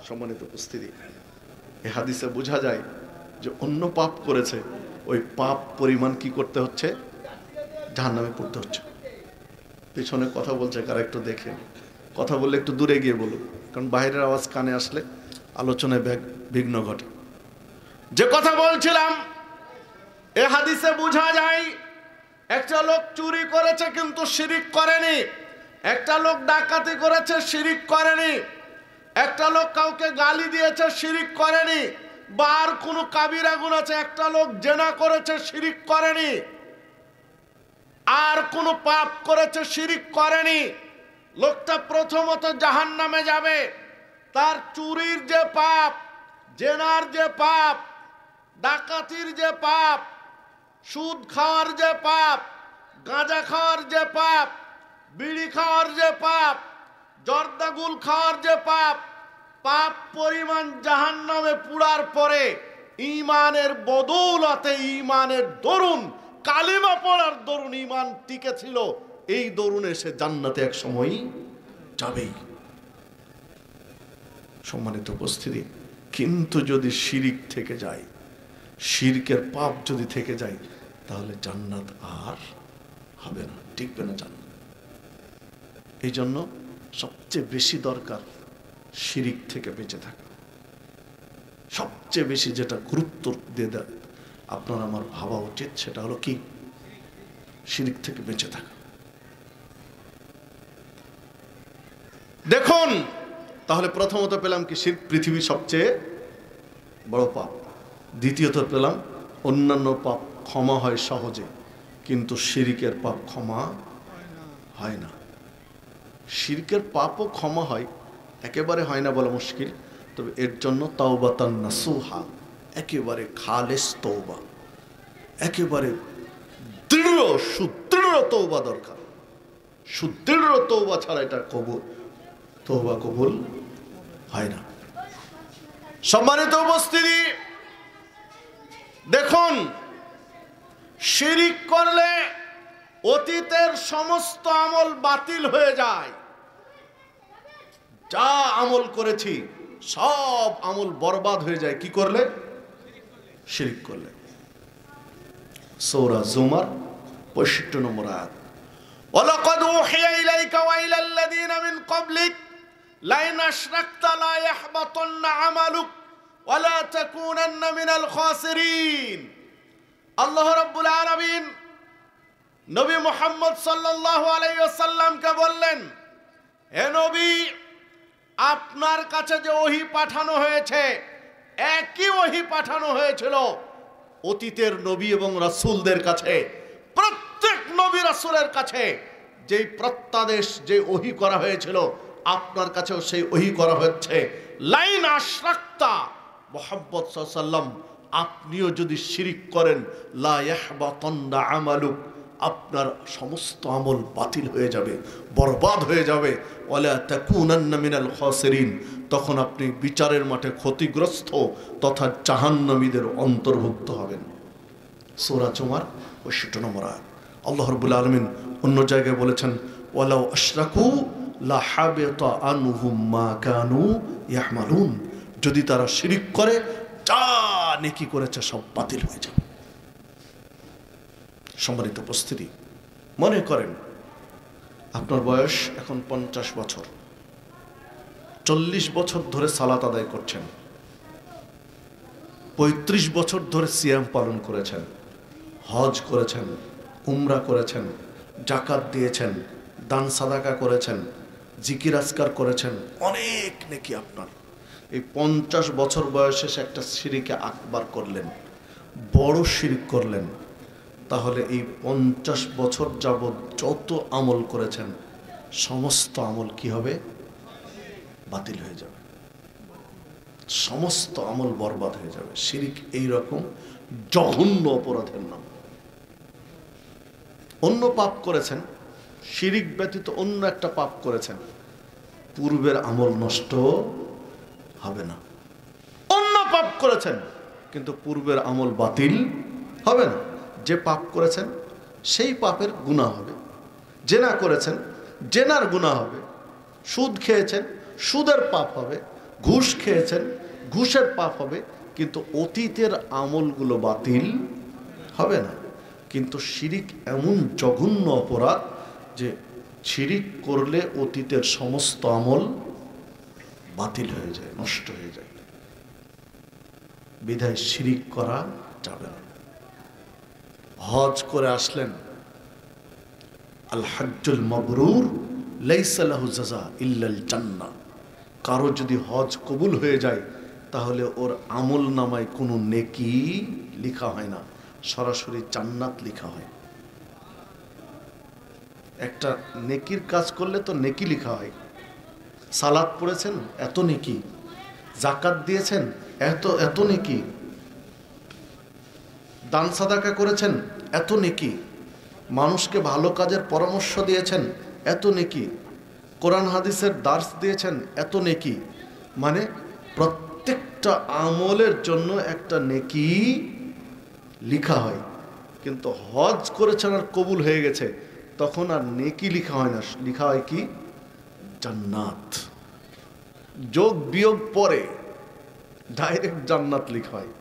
সম্মানিত উপস্থিতি, এই হাদিসে বোঝা যায় যে অন্য পাপ করেছে, ওই পাপ পরিমাণ কি করতে হচ্ছে? জাহান্নামে পড়তে হচ্ছে। পিছনে কথা বলছে কারা, একটু দেখে কথা বললে একটু দূরে গিয়ে বলুন, কারণ বাইরের আওয়াজ কানে আসলে আলোচনায় বিঘ্ন ঘটে। যে কথা বলছিলাম, এ হাদিসে বোঝা যায় একটা লোক চুরি করেছে কিন্তু শিরিক করেনি, একটা লোক ডাকাতি করেছে শিরিক করেনি, একটা লোক কাউকে গালি দিয়েছে শিরিক করেনি, বা আর কোনো কাবিরা গুনাহ আছে, একটা লোক জেনা করেছে শিরিক করেনি, আর কোনো পাপ করেছে শিরিক করেনি। লোকটা প্রথমত জাহান্নামে যাবে। তার চুরির যে পাপ, জেনার যে পাপ, ডাকাতির যে পাপ, সুদ খাওয়ার যে পাপ, গাঁজা খাওয়ার যে পাপ, বিড়ি খাওয়ার যে পাপ, জর্দাগুল খাওয়ার যে পাপ, পাপ পরিমাণ জাহান্নামে পুড়ার পরে ঈমানের বদৌলতে, ঈমানের দরুন, কালিমা পড়ার দরুন ঈমান টিকে ছিল, এই দরুনে সে জান্নাতে এক সময় যাবেই। সম্মানিত উপস্থিতি, কিন্তু যদি শিরিক থেকে যায়, শিরকের পাপ যদি থেকে যায়, তাহলে জান্নাত আর হবে না, টিকবে না জান্নাত। এই জন্য সবচেয়ে বেশি দরকার শিরিক থেকে বেঁচে থাকা। সবচেয়ে বেশি যেটা গুরুত্ব দিয়ে দেয় আপনার আমার ভাবা উচিত, সেটা হলো কি? শিরিক থেকে বেঁচে থাকা। দেখুন, তাহলে প্রথমত পেলাম কি? শিরক পৃথিবীর সবচেয়ে বড় পাপ। দ্বিতীয়ত পেলাম অন্যান্য পাপ ক্ষমা হয় সহজে, কিন্তু শিরকের পাপ ক্ষমা হয় না। শিরকের পাপও ক্ষমা হয়, একেবারে হয় না বলা মুশকিল, তবে এর জন্য তাওবাতান নাসুহা, একেবারে খালেস তওবা, একেবারে দৃঢ় সুদৃঢ় তওবা দরকার। সুদৃঢ় তওবা ছাড়া এটা তওবা কবুল হয় না। সম্মানিত উপস্থিতি, দেখুন, শিরিক করলে অতীতের সমস্ত আমল বাতিল হয়ে যায়। যা আমল করেছি সব আমল বরবাদ হয়ে যায়। কি করলে? শিরিক করলে। সূরা জুমার 65 নম্বর আয়াত, ওয়ালাকাদ উহিয়া ইলাইকা ওয়া ইলাল লাযিনা মিন ক্বাবলিক লাইন আশরাকতা লা ইয়াহবাতান্না আমালুক ওয়া লা তাকুনান্না মিনাল খাসিরিন। আল্লাহ রাব্বুল আলামিন নবী মুহাম্মদ সাল্লাল্লাহু আলাইহি ওয়াসাল্লামকে বললেন, হে নবী, আপনার কাছে যে ওহী পাঠানো হয়েছে, একই ওহী পাঠানো হয়েছিল অতীতের নবী এবং রাসূলদের কাছে। প্রত্যেক নবী রাসূলের কাছে যেই প্রত্যাদেশ, যে ওহী করা হয়েছিল, আপনার কাছেও সেই ওহী করা হচ্ছে। লাইন আশরাকতা, মুহাম্মদ সাল্লাল্লাহু আলাইহি ওয়াসাল্লাম, আপনিও যদি শিরিক করেন, লা ইয়াহবাতান্না আমালুক, আপনার সমস্ত আমল বাতিল হয়ে যাবে, বরবাদ হয়ে যাবে। ওয়ালা তাকুনান্না মিনাল খাসিরিন, তখন আপনি বিচারের মাঠে ক্ষতিগ্রস্ত তথা জাহান্নামীদের অন্তর্ভুক্ত হবেন। সূরা জুমার 65 নম্বর আয়াত। আল্লাহ রাব্বুল আলামিন অন্য জায়গায় বলেছেন, ওয়ালাউ আশরাকু লা হাবিতা আনহুম মা কানু ইয়ামালুন, যদি তারা শিরিক করে, যা নেকি করেছে সব বাতিল হয়ে যাবে। সম্মানিত উপস্থিতি, মনে করেন আপনার বয়স এখন 50 বছর, 40 বছর ধরে সালাত আদায় করছেন, 35 বছর ধরে সিয়াম পালন করেছেন, হজ করেছেন, উমরা করেছেন, জাকাত দিয়েছেন, দান সাদাকা করেছেন, জিকির আজকার করেছেন, অনেক নেকি আপনার। এই 50 বছর বয়সে সে একটা শিরিকে আকবার করলেন, বড় শিরিক করলেন, তাহলে এই 50 বছর যাবৎ যত আমল করেছেন সমস্ত আমল কি হবে? বাতিল হয়ে যাবে, সমস্ত আমল বরবাদ হয়ে যাবে। শিরিক এইরকম জঘন্য অপরাধের নাম। অন্য পাপ করেছেন, শিরিক ব্যতীত অন্য একটা পাপ করেছেন, পূর্বের আমল নষ্ট হবে না। অন্য পাপ করেছেন কিন্তু পূর্বের আমল বাতিল হবে না। যে পাপ করেছেন সেই পাপের গুনাহ হবে, জেনা করেছেন জেনার গুনাহ হবে, সুদ খেয়েছেন সুদের পাপ হবে, ঘুষ খেয়েছেন ঘুষের পাপ হবে, কিন্তু অতীতের আমলগুলো বাতিল হবে না। কিন্তু শিরিক এমন জঘন্য অপরাধ যে শিরিক করলে অতীতের সমস্ত আমল বাতিল হয়ে যায়, নষ্ট হয়ে যায়। বিধায় শিরিক করা যাবে না। হজ করে আসলেন, আল হজ্জুল মাবরুর লাইসা লাহু জাযা ইল্লাল জান্নাহ। কারো যদি হজ কবুল হয়ে যায় তাহলে ওর আমল নামায় কোনো নেকি লেখা হয় না, সরাসরি জান্নাত লেখা হয়। একটা নেকির কাজ করলে তো নেকি লেখা হয়। সালাত পড়েছেন এত নেকি, জাকাত দিয়েছেন এত নেকি, দান সাদাকা করেছেন এত নেকি, মানুষকে ভালো কাজের পরামর্শ দিয়েছেন এত নেকি, কোরআন হাদিসের দার্স দিয়েছেন এত নেকি। মানে প্রত্যেকটা আমলের জন্য একটা নেকি লেখা হয়। কিন্তু হজ করেছেন আর কবুল হয়ে গেছে, তখন আর নেকি লেখা হয় না, লেখা হয় কি? জান্নাত। যোগ বিয়োগ পরে ডাইরেক্ট জান্নাত লেখা হয়।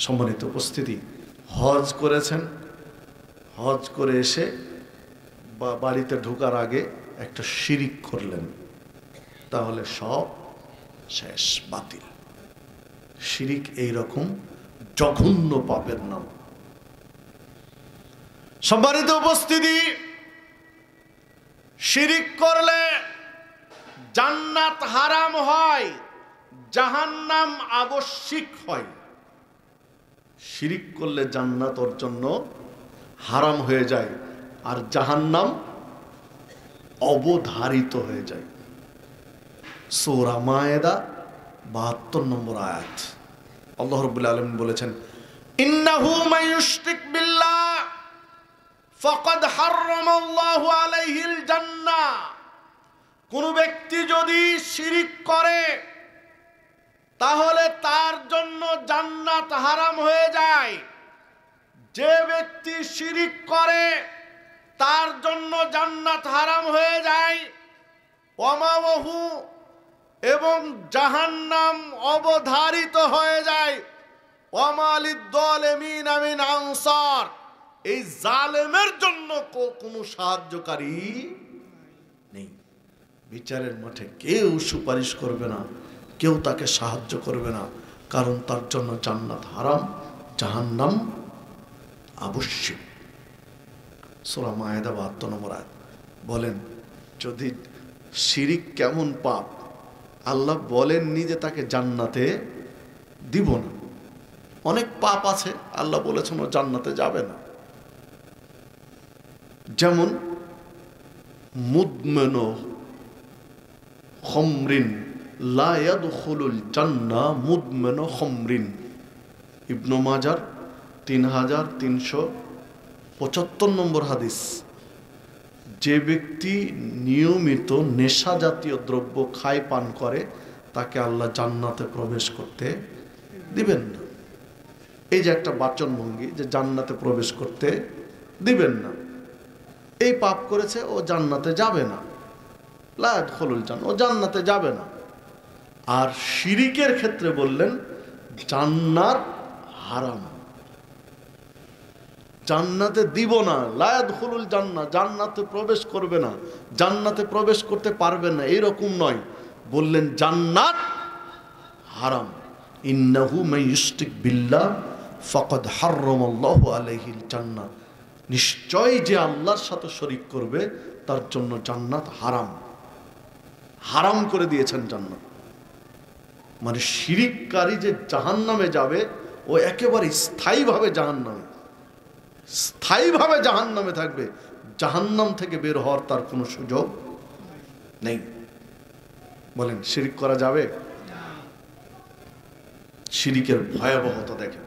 সম্মানিত উপস্থিতি, হজ করেছেন, হজ করে এসে বা বাড়িতে ঢোকার আগে একটা শিরিক করলেন, তাহলে সব শেষ, বাতিল। শিরিক এইরকম জঘন্য পাপের নাম। সম্মানিত উপস্থিতি, শিরিক করলে জান্নাত হারাম হয়, জাহান্নাম আবশ্যিক হয়। শিরিক করলে জান্নাত ওর জন্য হারাম হয়ে যায় আর জাহান্নাম অবধারিত হয়ে যায়। সূরা মায়েদা 72 নম্বর আয়াত। আল্লাহ রাব্বুল আলামিন বলেছেন, ইন্নাহু মান ইউশরিক বিল্লাহ ফাকাদ হারামাল্লাহু আলাইহিল জান্নাহ। কোন ব্যক্তি যদি শিরিক করে তাহলে তার জন্য জান্নাত হারাম হয়ে যায়। যে ব্যক্তি শিরিক করে তার জন্য জান্নাত হারাম হয়ে যায়। ওয়ামাওয়াহু, এবং জাহান্নাম অবধারিত হয়ে যায়। ওয়ামালিদ যালিমিনা মিন আনসার, এই জালেমের জন্য কোনো সাহায্যকারী নেই। বিচারের মাঠে কেউ সুপারিশ করবে না, কেউ তাকে সাহায্য করবে না, কারণ তার জন্য জান্নাত হারাম, জাহান্নাম আবশ্যক। সূরা মায়েদা 72 নম্বর আয়াত। বলেন, যদি শিরিক কেমন পাপ, আল্লাহ বলেননি যে তাকে জান্নাতে দিব না। অনেক পাপ আছে আল্লাহ বলেছেন ও জান্নাতে যাবে না। যেমন মুদমেনো খমরিন লা ইয়াদখুলুল জান্নাহ মুদমেনো খমরিন। ইবনে মাজার 3375 নম্বর হাদিস। যে ব্যক্তি নিয়মিত নেশা জাতীয় দ্রব্য খায়, পান করে, তাকে আল্লাহ জান্নাতে প্রবেশ করতে দিবেন না। এই যে একটা বাচনভঙ্গি যে জান্নাতে প্রবেশ করতে দিবেন না, এই পাপ করেছে, ও জান্নাতে যাবে না। লা ইয়াদখুলুল জান্নাহ, ও জান্নাতে যাবে না। আর শিরিকের ক্ষেত্রে বললেন জান্নাত হারাম, জান্নাতে দিব না। লা ইয়াদখুলুল জান্নাহ, জান্নাতে প্রবেশ করবে না, জান্নাতে প্রবেশ করতে পারবে না, এরকম নয়। বললেন জান্নাত হারাম। ইন্নাহু মান ইউশরিক বিল্লাহ ফাকাদ হাররামাল্লাহু আলাইহিল জান্নাহ, নিশ্চয় যে আল্লাহর সাথে শরীক করবে তার জন্য জান্নাত হারাম, হারাম করে দিয়েছেন জান্নাত। মানে শিরিককারী যে জাহান্নামে যাবে ও একেবারে স্থায়ীভাবে জাহান্নামে, স্থায়ীভাবে জাহান্নামে থাকবে, জাহান্নাম থেকে বের হওয়ার তার কোনো সুযোগ নেই। বলেন শিরিক করা যাবে? শিরিকের ভয়াবহতা দেখেন।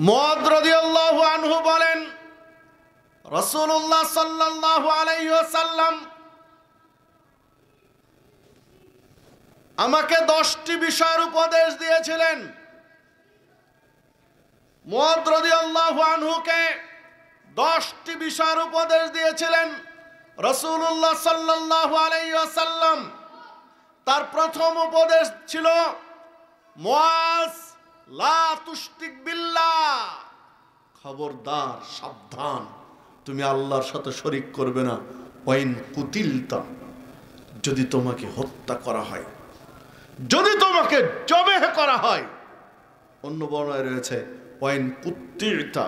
মুআয রাদিয়াল্লাহু আনহু বলেন, রাসূলুল্লাহ সাল্লাল্লাহু আলাইহি ওয়াসাল্লাম আমাকে 10টি বিষয়ের উপদেশ দিয়েছিলেন। মুআয রাদিয়াল্লাহু আনহুকে 10টি বিষয়ের উপদেশ দিয়েছিলেন রাসূলুল্লাহ সাল্লাল্লাহু আলাইহি ওয়াসাল্লাম। তার প্রথম উপদেশ ছিল, মুআয লা তুশরিক বিল্লাহ, খবরদার, সাবধান, তুমি আল্লাহর সাথে শরীক করবে না। ওয়াইন কুতিলতা, যদি তোমাকে হত্যা করা হয়, যদি তোমাকে জবেহ করা হয়। অন্য বর্ণনায় রয়েছে ওয়াইন কুতিলতা,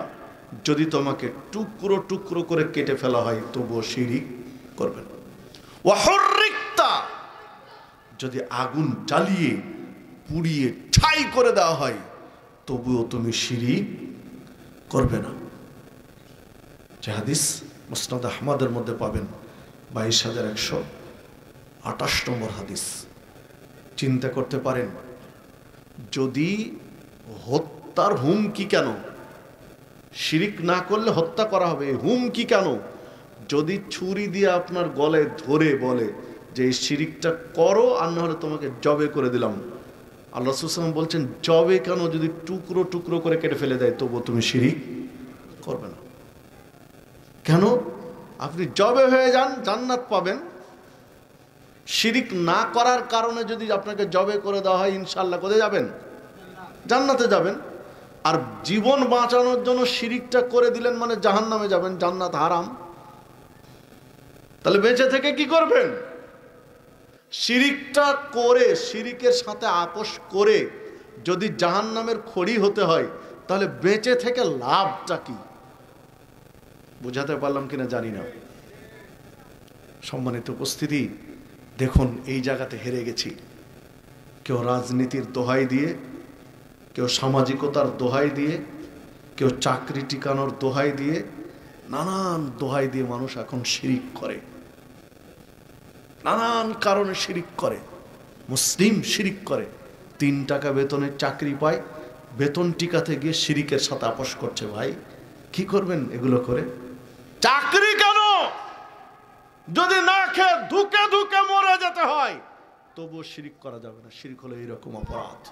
যদি তোমাকে টুকরো টুকরো করে কেটে ফেলা হয় তবুও শিরিক করবে না। ওয়া হুররিকতা, যদি আগুন জ্বালিয়ে পুড়িয়ে ছাই করে দেওয়া হয় তবুও তুমি শিরিক করবে না। যে হাদিস মুসনাদ আহমদের মধ্যে পাবেন 22,128 নম্বর হাদিস। চিন্তা করতে পারেন, যদি হত্যার হুমকি কেন, শিরিক না করলে হত্যা করা হবে, হুমকি কেন? যদি ছুরি দিয়ে আপনার গলায় ধরে বলে যে এই শিরিকটা করো আর না হলে তোমাকে জবে করে দিলাম, আল্লাহ রাসূল সাল্লাল্লাহু আলাইহি ওয়াসাল্লাম বলছেন জবে কেন, যদি টুকরো টুকরো করে কেটে ফেলে দেয় তবুও তুমি শিরিক করবে না। কেন? আপনি জবে হয়ে যান, জান্নাত পাবেন। শিরিক না করার কারণে যদি আপনাকে জবে করে দেওয়া হয়, ইনশাআল্লাহ কোথায় যাবেন? জান্নাতে যাবেন। আর জীবন বাঁচানোর জন্য শিরিকটা করে দিলেন মানে জাহান্নামে যাবেন, জান্নাত হারাম। তাহলে বেঁচে থেকে কি করবেন? শিরিকটা করে, শিরিকের সাথে আপোষ করে যদি জাহান্নামের খড়ি হতে হয়, তাহলে বেঁচে থেকে লাভটা কি? বুঝাতে পারলাম কিনা জানি না। সম্মানিত উপস্থিতি, দেখুন এই জায়গাতে হেরে গেছি। কেউ রাজনীতির দোহাই দিয়ে, কেউ সামাজিকতার দোহাই দিয়ে, কেউ চাকরি টিকানোর দোহাই দিয়ে, নানান দোহাই দিয়ে মানুষ এখন শিরিক করে, নানান কারণে শিরিক করে। মুসলিম শিরিক করে, 3 টাকা বেতনের চাকরি পায়, বেতন টিকাতে গিয়ে শিরিকের সাথে আপোষ করছে। ভাই কি করবেন এগুলো করে? চাকরি কেন, যদি না খেয়ে ধুকে ধুকে মরে যেতে হয় তবুও শিরিক করা যাবে না। শিরিক হলো এইরকম অপরাধ,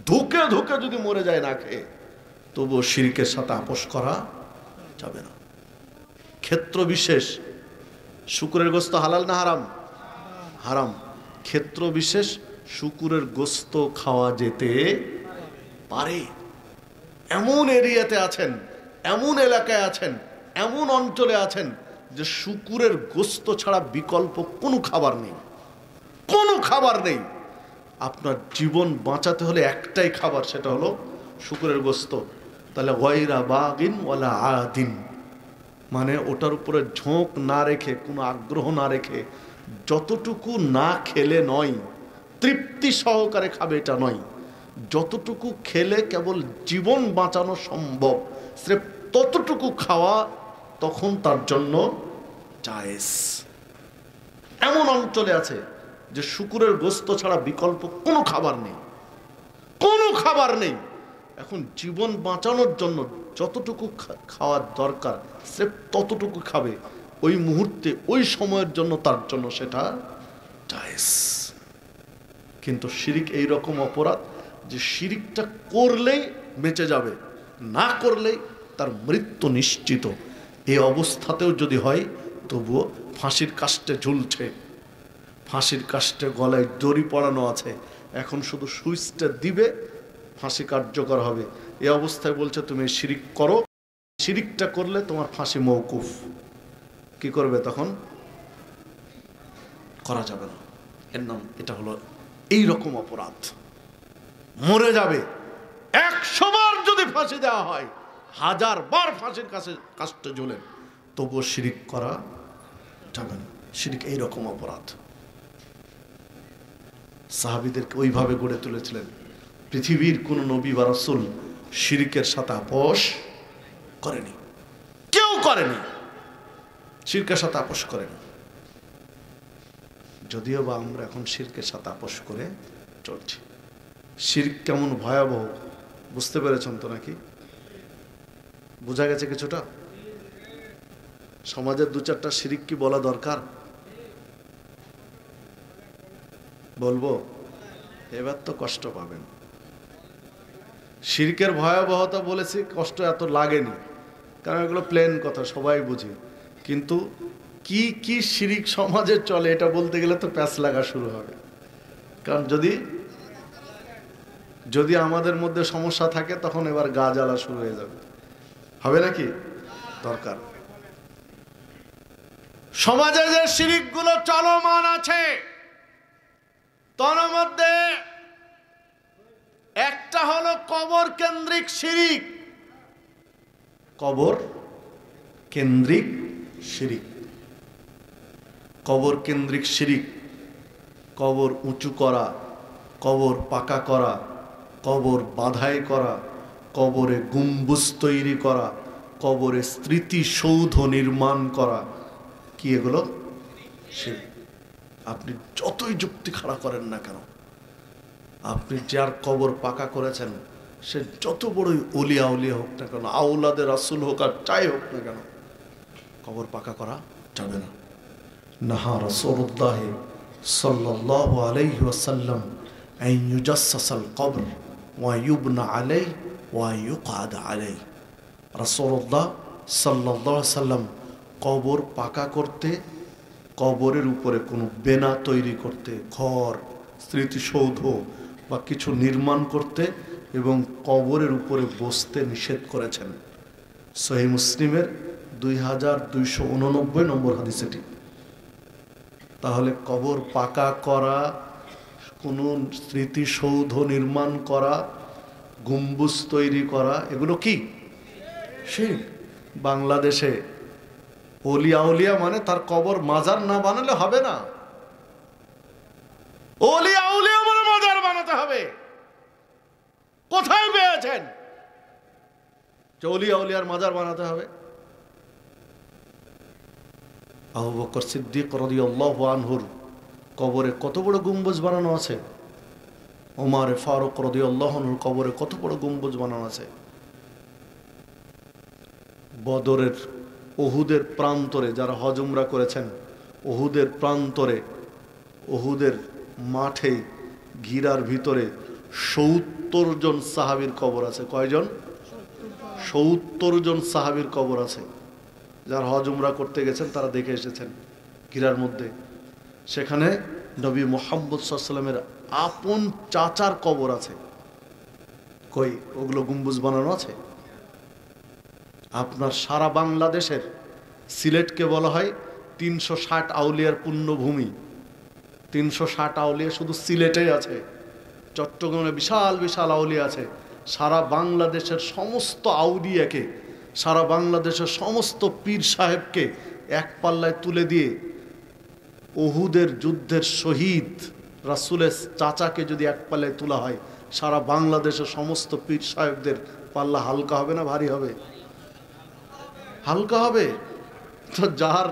ধুকে ধুকে যদি মরে যায় না খেয়ে তবুও শিরিকের সাথে আপোষ করা যাবে না। ক্ষেত্র বিশেষ, শুকুরের গোস্ত হালাল না হারাম? হারাম। ক্ষেত্র বিশেষ শুকুরের গোস্ত খাওয়া যেতে পারে। এমন এরিয়াতে আছেন, এমন এলাকায় আছেন, এমন অঞ্চলে আছেন যে শুকুরের গোস্ত ছাড়া বিকল্প কোনো খাবার নেই, কোনো খাবার নেই। আপনার জীবন বাঁচাতে হলে একটাই খাবার, সেটা হলো শুকুরের গোস্ত। তাহলে গায়রা বাগিন ওয়ালা আদিন, মানে ওটার উপরে ঝোঁক না রেখে, কোনো আগ্রহ না রেখে, যতটুকু না খেলে নয়, তৃপ্তি সহকারে খাবে এটা নয়, যতটুকু খেলে কেবল জীবন বাঁচানো সম্ভব স্রেফ ততটুকু খাওয়া, তখন তার জন্য জায়েজ। এমন অঞ্চলে আছে যে শুকুরের গোস্ত ছাড়া বিকল্প কোনো খাবার নেই, কোনো খাবার নেই। এখন জীবন বাঁচানোর জন্য যতটুকু খাওয়ার দরকার সে ততটুকু খাবে, ওই মুহূর্তে ওই সময়ের জন্য, তার জন্য সেটা জায়েজ। কিন্তু শিরিক এইরকম অপরাধ যে শিরিকটা করলেই বেঁচে যাবে, না করলেই তার মৃত্যু নিশ্চিত। এই অবস্থাতেও যদি হয় তবুও ফাঁসির কাস্টে ঝুলছে, ফাঁসির কাস্টে গলায় দড়ি পড়ানো আছে, এখন শুধু সুইচটা দিবে ফাঁসি কার্যকর হবে। এই অবস্থায় বলছে তুমি শিরিক করো, শিরিকটা করলে তোমার ফাঁসি মওকুফ। কি করবে তখন? করা যাবে না। এর নাম, এটা হলো এই রকম অপরাধ, মরে যাবে। 100 বার যদি ফাঁসি দেওয়া হয়, 1000 বার ফাঁসির কাছে ঝোলেন, তবুও শিরিক করা যাবে না। শিরিক এইরকম অপরাধ। সাহাবীদেরকে ওইভাবে গড়ে তুলেছিলেন। পৃথিবীর কোন নবী বা রাসূল শিরিকের সাথে আপোষ করেনি, কেউ করেনি, শিরকের সাথে আপোষ করেনি। যদিও বা আমরা এখন শিরকের সাথে আপোষ করে চলছি। শিরক কেমন ভয়াবহ বুঝতে পেরেছেন তো নাকি? বোঝা গেছে কিছুটা? সমাজের 2-4টা শিরিক কি বলা দরকার? বলবো? এবার তো কষ্ট পাবেন। শিরকের ভয়াবহতা বলেছি, কষ্ট এত লাগেনি, কারণ এগুলো প্লেন কথা, সবাই বুঝি। কিন্তু কি কি শিরিক সমাজে চলে এটা বলতে গেলে তো প্যাঁচ লাগা শুরু হবে। কারণ যদি আমাদের মধ্যে সমস্যা থাকে, তখন এবার গা জ্বালা শুরু হয়ে যাবে। হবে নাকি? দরকার। সমাজে যে শিরিকগুলো চলমান আছে, তার মধ্যে একটা হলো কবর কেন্দ্রিক শিরিক। কবর কেন্দ্রিক শিরিক, কবর কেন্দ্রিক শিরিক। কবর উঁচু করা, কবর পাকা করা, কবর বাধাই করা, কবরে গম্বুজ তৈরি করা, কবরে স্মৃতিসৌধ নির্মাণ করা, কি এগুলো? শিরক। আপনি যতই যুক্তি খাড়া করেন না কেন, আপনি যার কবর পাকা করেছেন, সে যত বড়ই ওলিয়া উলিয়া হোক না কেন, আওলাদের রাসূল হোক আর চাই হোক না কেন, কবর পাকা করা যাবে না। নাহা রাসূলুল্লাহ সাল্লাল্লাহু আলাইহি ওয়াসাল্লাম আন ইউজাসসাসাল কবর ওয়া ইউবনা আলাইহি ওয়া ইউকআদ আলাইহি। রাসূলুল্লাহ সাল্লাল্লাহু আলাইহি ওয়াসাল্লাম কবর পাকা করতে, কবরের উপরে কোনো বেনা তৈরি করতে, ঘর, স্মৃতিসৌধ বা কিছু নির্মাণ করতে এবং কবরের উপরে বসতে নিষেধ করেছেন। সহিহ মুসলিমের 2289 নম্বর হাদিস এটি। তাহলে কবর পাকা করা, কোনো স্মৃতিসৌধ নির্মাণ করা, গম্বুজ তৈরি করা, এগুলো কি শিরক? বাংলাদেশে ওলিয়া উলিয়া মানে তার কবর মাজার না বানালে হবে না। ওলিয়া উলিয়া মানে মাজার বানাতে হবে। কোথায় পেয়েছেন যে ওলিয়া উলিয়ার মাজার বানাতে হবে? আবু বকর সিদ্দিক রাদিয়াল্লাহু আনহুর কবরে কত বড় গম্বুজ বানানো আছে। ওমর ফারুক রাদিয়াল্লাহু আনহুর কবরে কত বড় গম্বুজ বানানো আছে। বদরের, উহুদের প্রান্তরে যারা হজ উমরা করেছেন, উহুদের প্রান্তরে, উহুদের মাঠে ঘিরার ভিতরে 70 জন সাহাবীর কবর আছে। কয়জন? 70 জন সাহাবীর কবর আছে। যারা হজ উমরা করতে গেছেন তারা দেখে এসেছেন ঘিরার মধ্যে। সেখানে নবী মুহাম্মদ সাল্লাল্লাহু আলাইহি ওয়াসাল্লামের আপন চাচার কবর আছে। কই ওগুলো গম্বুজ বানানো আছে? আপনার সারা বাংলাদেশের সিলেটকে বলা হয় 360 আউলিয়ার পুণ্যভূমি। 360 আউলিয়া শুধু সিলেটেই আছে। চট্টগ্রামে বিশাল বিশাল আউলিয়া আছে। সারা বাংলাদেশের সমস্ত আউলিয়াকে, সারা বাংলাদেশের সমস্ত পীর সাহেবকে এক পাল্লায় তুলে দিয়ে উহুদের যুদ্ধের শহীদ রাসূলের চাচাকে যদি এক পাল্লায় তোলা হয়, সারা বাংলাদেশের সমস্ত পীর সাহেবদের পাল্লা হালকা হবে না ভারী হবে? হালকা হবে। তো যার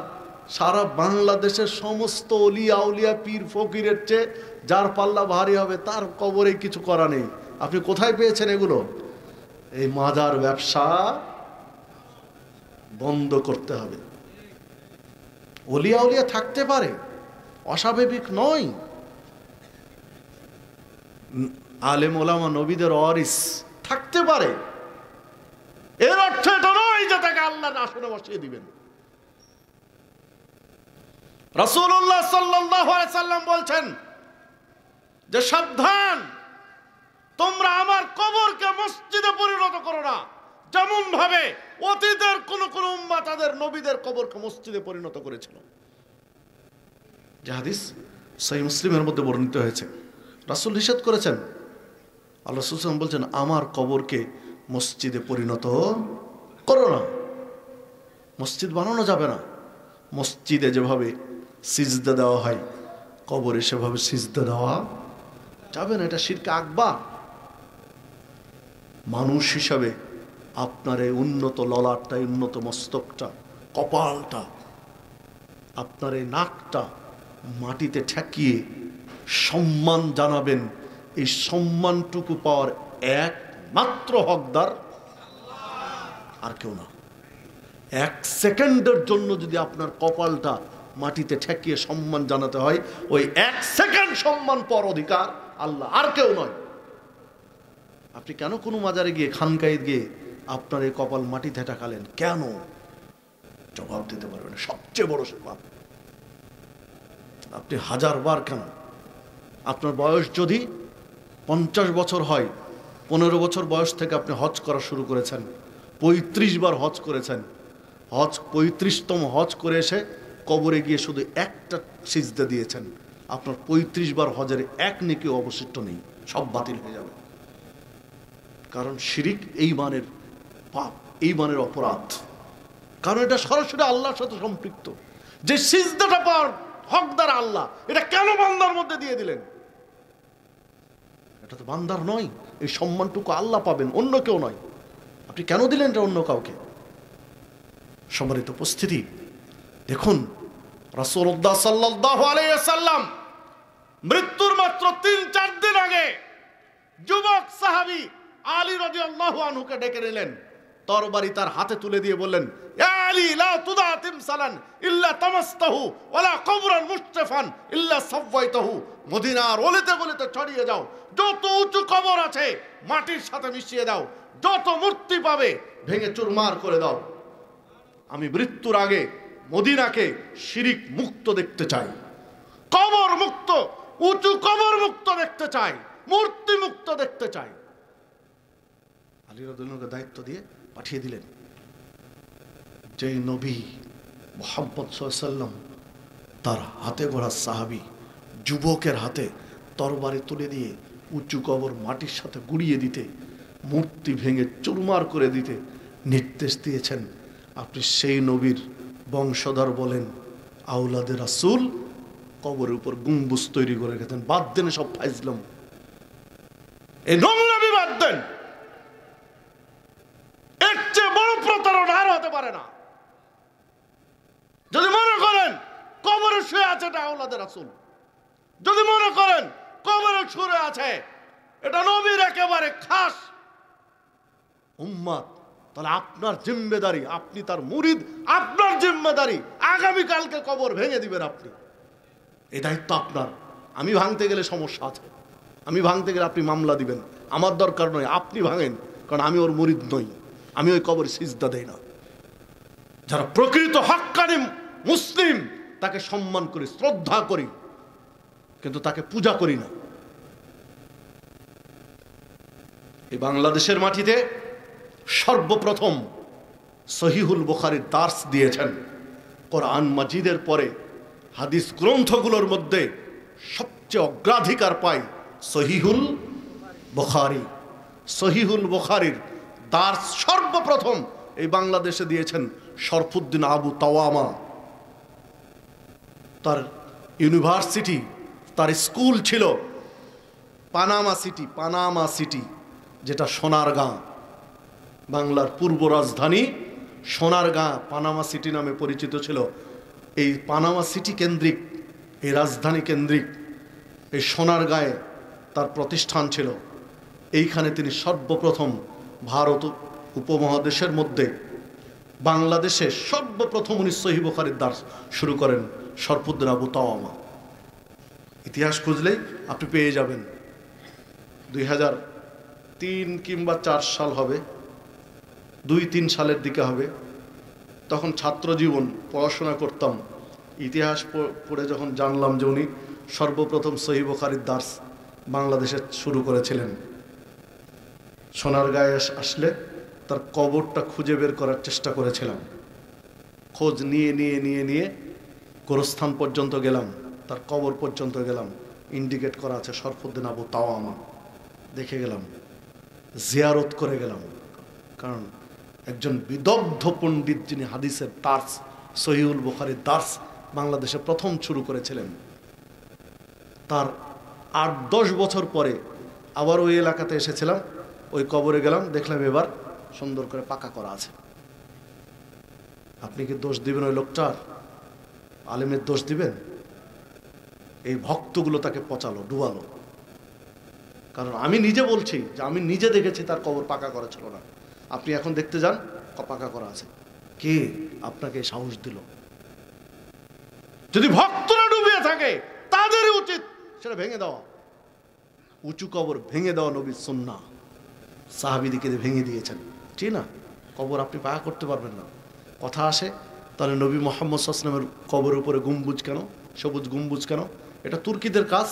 সারা বাংলাদেশের সমস্ত ওলিয়া আউলিয়া পীর ফকিরের চেয়ে যার পাল্লা ভারী হবে, তার কবরে কিছু করা নেই। আপনি কোথায় পেয়েছেন এগুলো? এই মাজার ব্যবসা বন্ধ করতে হবে। ওলিয়া আউলিয়া থাকতে পারে, অস্বাভাবিক নয়। আলেম ওলামা নবীদের ওয়ারিস থাকতে পারে, এর অর্থ এটা নয় যে তাকে আল্লাহর আসনে বসিয়ে দিবেন। রাসূলুল্লাহ সাল্লাল্লাহু আলাইহি সাল্লাম বলছেন যে সাবধান, তোমরা আমার কবরকে মসজিদে পরিণত করো না, যেমন ভাবে অতীতের কোন কোন উম্মাহ তাদের নবীদের কবরকে মসজিদে পরিণত করেছিল। যে হাদিস সহিহ মুসলিমের মধ্যে বর্ণিত হয়েছে, রাসূল নিষেধ করেছেন। আল্লাহ রাসূল সাল্লাল্লাহু আলাইহি ওয়াসাল্লাম বলছেন, আমার কবরকে মসজিদে পরিণত করো না। মসজিদ বানানো যাবে না। মসজিদে যেভাবে সিজদা দেওয়া হয়, কবরে সেভাবে সিজদা দেওয়া যাবে না। এটা শিরকে আকবার। মানুষ হিসাবে আপনার এই উন্নত ললাটটা, উন্নত মস্তকটা, কপালটা, আপনার এই নাকটা মাটিতে ঠেকিয়ে সম্মান জানাবেন। এই সম্মানটুকু পাওয়ার একমাত্র হকদার আর কেউ না। 1 সেকেন্ডের জন্য যদি আপনার কপালটা মাটিতে ঠেকিয়ে সম্মান জানাতে হয়, ওই 1 সেকেন্ড সম্মান পাওয়ার অধিকার আল্লাহ, আর কেউ নয়। আপনি কেন কোনো মাজারে গিয়ে, খানকায় গিয়ে আপনার এই কপাল মাটিতে ঠেকালেন? কেন? জবাব দিতে পারবেন। সবচেয়ে বড় সেবা। আপনি 1000 বার কেন? আপনার বয়স যদি 50 বছর হয়, 15 বছর বয়স থেকে আপনি হজ করা শুরু করেছেন, 35 বার হজ করেছেন, হজ 35তম হজ করে এসে কবরে গিয়ে শুধু একটা সিজদা দিয়েছেন, আপনার 35 বার হজের এক নেকিও অবশিষ্ট নেই, সব বাতিল হয়ে যাবে। কারণ শিরিক এই মানের পাপ, এই মানের অপরাধ। কারণ এটা সরাসরি আল্লাহর সাথে সম্পৃক্ত। যে সিজদাটা পাওয়ার হকদার আল্লাহ, এটা কেন বান্দার মধ্যে দিয়ে দিলেন? এটা তো বান্দার নয়। এই সম্মানটুকু আল্লাহ পাবেন, অন্য কেউ নয়। আপনি কেন দিলেন এটা অন্য কাউকে? সম্মানিত উপস্থিতি, দেখুন রাসূলুল্লাহ সাল্লাল্লাহু আলাইহি ওয়াসাল্লাম মৃত্যুর মাত্র 3-4 দিন আগে যুবক সাহাবী আলী রাদিয়াল্লাহু আনহুকে ডেকে নিলেন, তরবারি তার হাতে তুলে দিয়ে বললেন, ইয়া আলী লা তুদা তিমসালান ইল্লা তামাসতাহু ওয়ালা কবরান মুশতাফান ইল্লা সাওয়াইতাহু। মদিনার অলিতে গলিতে ছড়িয়ে যাও, যত উঁচু কবর আছে মাটির সাথে মিশিয়ে দাও, যত মূর্তি পাবে ভেঙে চুরমার করে দাও। আমি মৃত্যুর আগে মদিনাকে শিরিক মুক্ত দেখতে চাই, কবর মুক্ত, উঁচু কবর মুক্ত দেখতে চাই, মূর্তি মুক্ত দেখতে চাই। আলী রাদিয়াল্লাহু আনহুকে দায়িত্ব দিয়ে পাঠিয়ে দিলেন। যে নবী মুহাম্মদ সাল্লাল্লাহু আলাইহি ওয়াসাল্লাম তার হাতে গড়া সাহাবী যুবকের হাতে তরবারি তুলে দিয়ে উঁচু কবর মাটির সাথে গুড়িয়ে দিতে, মূর্তি ভেঙে চুরমার করে দিতে নির্দেশ দিয়েছেন, আপনি সেই নবীর বংশধর বলেন, আওলাদে রাসূল কবরের উপর গম্বুজ তৈরি করে গেছেন। বাদ দেন সব ফাইজলাম, এই নোংরামি বাদ দেন। এর চেয়ে বড় প্রতারণা আর হতে পারে না। যদি মনে করেন কবরে শুয়ে আছে এটা আওলাদে রাসূল, যদি মনে করেন কবরে শুয়ে আছে এটা নবীর একেবারে খাস উম্মত, তাহলে আপনার জিম্মেদারি, আপনি তার মুরিদ, আপনার জিম্মেদারি আগামীকালকে কবর ভেঙে দিবেন আপনি। এই দায়িত্ব আপনার। আমি ভাঙতে গেলে সমস্যা আছে, আমি ভাঙতে গেলে আপনি মামলা দিবেন, আমার দরকার নয়, আপনি ভাঙেন, কারণ আমি ওর মুরিদ নই, আমি ওই কবরে সিজদা দেই না। যারা প্রকৃত হক্কানি মুসলিম তাকে সম্মান করি, শ্রদ্ধা করি, কিন্তু তাকে পূজা করি না। এই বাংলাদেশের মাটিতে সর্বপ্রথম সহিহুল বুখারীর দার্স দিয়েছেন। কোরআন মাজিদের পরে হাদিস গ্রন্থগুলোর মধ্যে সবচেয়ে অগ্রাধিকার পায় সহিহুল বুখারী। সহিহুল বুখারীর দার্স সর্বপ্রথম এই বাংলাদেশে দিয়েছেন শরফুদ্দিন আবু তাওয়ামা। তার ইউনিভার্সিটি, তার স্কুল ছিল পানামা সিটি, যেটা সোনারগাঁ, বাংলার পূর্ব রাজধানী সোনারগাঁ পানামা সিটি নামে পরিচিত ছিল। এই পানামা সিটি কেন্দ্রিক, এই রাজধানী কেন্দ্রিক এই সোনারগাঁয়ে তার প্রতিষ্ঠান ছিল। এইখানে তিনি সর্বপ্রথম ভারত উপমহাদেশের মধ্যে বাংলাদেশে সর্বপ্রথম উনি সহিহ বুখারীর দার্স শুরু করেন, শরফুদ্দিন আবু তাওয়ামা। ইতিহাস খুঁজলেই আপনি পেয়ে যাবেন। 2003 কিংবা 4 সাল হবে, 2-3 সালের দিকে হবে। তখন ছাত্র জীবন, পড়াশোনা করতাম। ইতিহাস পড়ে যখন জানলাম যে উনি সর্বপ্রথম সহিহ বুখারীর দার্স বাংলাদেশে শুরু করেছিলেন। সোনারগাঁয়ে আসলে তার কবরটা খুঁজে বের করার চেষ্টা করেছিলাম। খোঁজ নিয়ে গোরস্থান পর্যন্ত গেলাম, তার কবর পর্যন্ত গেলাম, ইন্ডিকেট করা আছে শরফুদ্দিন আবু তাওয়ামা, দেখে গেলাম, জিয়ারত করে গেলাম। কারণ একজন বিদগ্ধ পণ্ডিত যিনি হাদিসের দার্স, সহিহুল বুখারীর দার্স বাংলাদেশে প্রথম শুরু করেছিলেন, তার ৮-১০ বছর পরে আবার ওই এলাকাতে এসেছিলাম, ওই কবরে গেলাম, দেখলাম এবার সুন্দর করে পাকা করা আছে। আপনি কি দোষ দিবেন ওই লোকটার? আলেমের দোষ দিবেন? এই ভক্তগুলো তাকে পচালো, ডুবালো। কারণ আমি নিজে বলছি যে আমি নিজে দেখেছি তার কবর পাকা করা ছিল না। আপনি এখন দেখতে যান, পাকা করা আছে। কে আপনাকে সাহস দিল? যদি ভক্তরা ডুবিয়ে থাকে তাদের উচিত সেটা ভেঙে দেওয়া। উঁচু কবর ভেঙে দেওয়া নবীর সুন্নাহ, সাহাবীদেরকে ভেঙে দিয়েছেন, ঠিক না? কবর আপনি পাকা করতে পারবেন না। কথা আসে, তাহলে নবী মুহাম্মদ সাল্লাল্লাহু আলাইহি ওয়াসাল্লামের কবরের উপরে গম্বুজ কেন, সবুজ গম্বুজ কেন? এটা তুর্কিদের কাজ।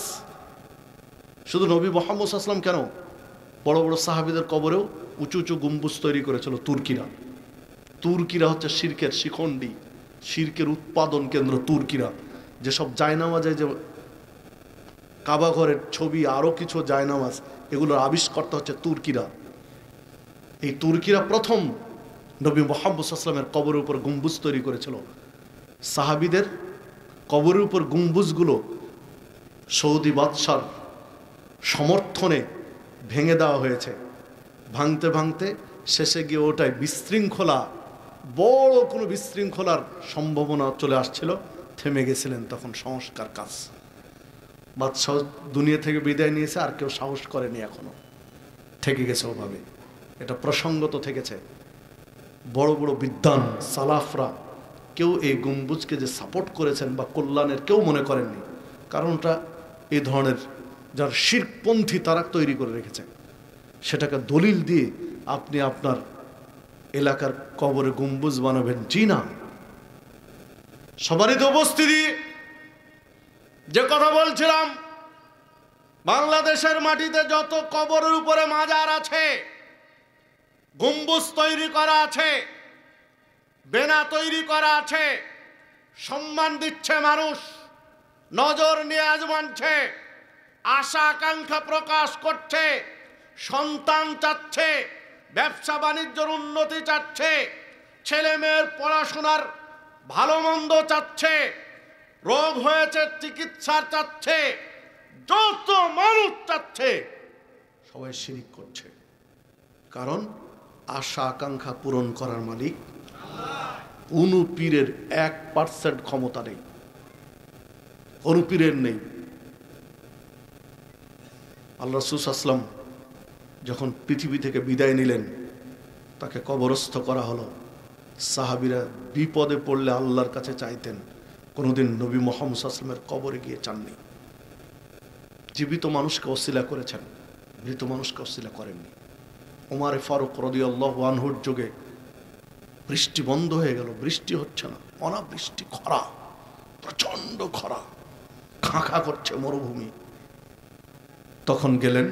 শুধু নবী মুহাম্মদ সাল্লাল্লাহু আলাইহি ওয়াসাল্লাম কেন, বড় বড় সাহাবীদের কবরেও উঁচু উঁচু গম্বুজ তৈরি করেছিল তুর্কিরা। তুর্কিরা হচ্ছে শিরকের শিখণ্ডী, শিরকের উৎপাদন কেন্দ্র তুর্কিরা। যেসব জায়নামাজে, যে কাবা ঘরের ছবি, আরও কিছু জায়নামাজ, এগুলোর আবিষ্কর্তা হচ্ছে তুর্কিরা। এই তুর্কিরা প্রথম নবী মুহাম্মদ সাল্লাল্লাহু আলাইহি ওয়াসাল্লামের কবরের উপর গম্বুজ তৈরি করেছিল। সাহাবীদের কবরের উপর গম্বুজগুলো সৌদি বাদশার সমর্থনে ভেঙে দেওয়া হয়েছে। ভাঙতে ভাঙতে শেষে গিয়ে ওটাই বিশৃঙ্খলা, বড় কোনো বিশৃঙ্খলার সম্ভাবনা চলে আসছিল, থেমে গেছিলেন তখন সংস্কার কাজ। বাদশাহ দুনিয়া থেকে বিদায় নিয়েছে, আর কেউ সাহস করেনি, এখনো থেকে গেছে ওভাবে। এটা প্রসঙ্গত থেকেছে। বড় বড় বিদ্বান সালাফরা কেউ এই গম্বুজকে যে সাপোর্ট করেছেন বা কল্যাণের কেউ মনে করেননি। কারণটা এই ধরনের যার শিরকপন্থী তারা তৈরি করে রেখেছে। সেটাকে দলিল দিয়ে আপনি আপনার এলাকার কবরে গম্বুজ বানাবেন, জি না। সবারই তো উপস্থিতি। যে কথা বলছিলাম, বাংলাদেশের মাটিতে যত কবরের উপরে মাজার আছে, গম্বুজ তৈরি করা আছে, বেনা তৈরি করা আছে, সম্মান দিচ্ছে মানুষ, নজর নিয়াজ মানছে, আশা আকাঙ্ক্ষা প্রকাশ করছে, সন্তান চাচ্ছে, ব্যবসা বাণিজ্যের উন্নতি চাচ্ছে, ছেলে মেয়ের পড়াশোনার ভালো মন্দ চাচ্ছে, রোগ হয়েছে চিকিৎসার চাচ্ছে, যত মানুষ চাচ্ছে সবাই শিরিক করছে। কারণ আশা আকাঙ্ক্ষা পূরণ করার মালিক কোন পীরের 1% ক্ষমতা নেই, কোন পীরের নেই। আল্লাহ রাসূল সাল্লাল্লাহু আলাইহি ওয়াসাল্লাম যখন পৃথিবী থেকে বিদায় নিলেন, তাকে কবরস্থ করা হলো। সাহাবীরা বিপদে পড়লে আল্লাহর কাছে চাইতেন, কোনোদিন নবী মুহাম্মদ সাল্লাল্লাহু আলাইহি ওয়াসাল্লামের কবরে গিয়ে চাননি। জীবিত মানুষকে ওসিলা করেছেন, মৃত মানুষকে ওসিলা করেননি। ওমর ফারুক রাদিয়াল্লাহু আনহুর যুগে বৃষ্টি বন্ধ হয়ে গেল, বৃষ্টি হচ্ছে না, অনাবৃষ্টি, খরা, প্রচন্ড খরা, খাঁ করছে মরুভূমি। তখন গেলেন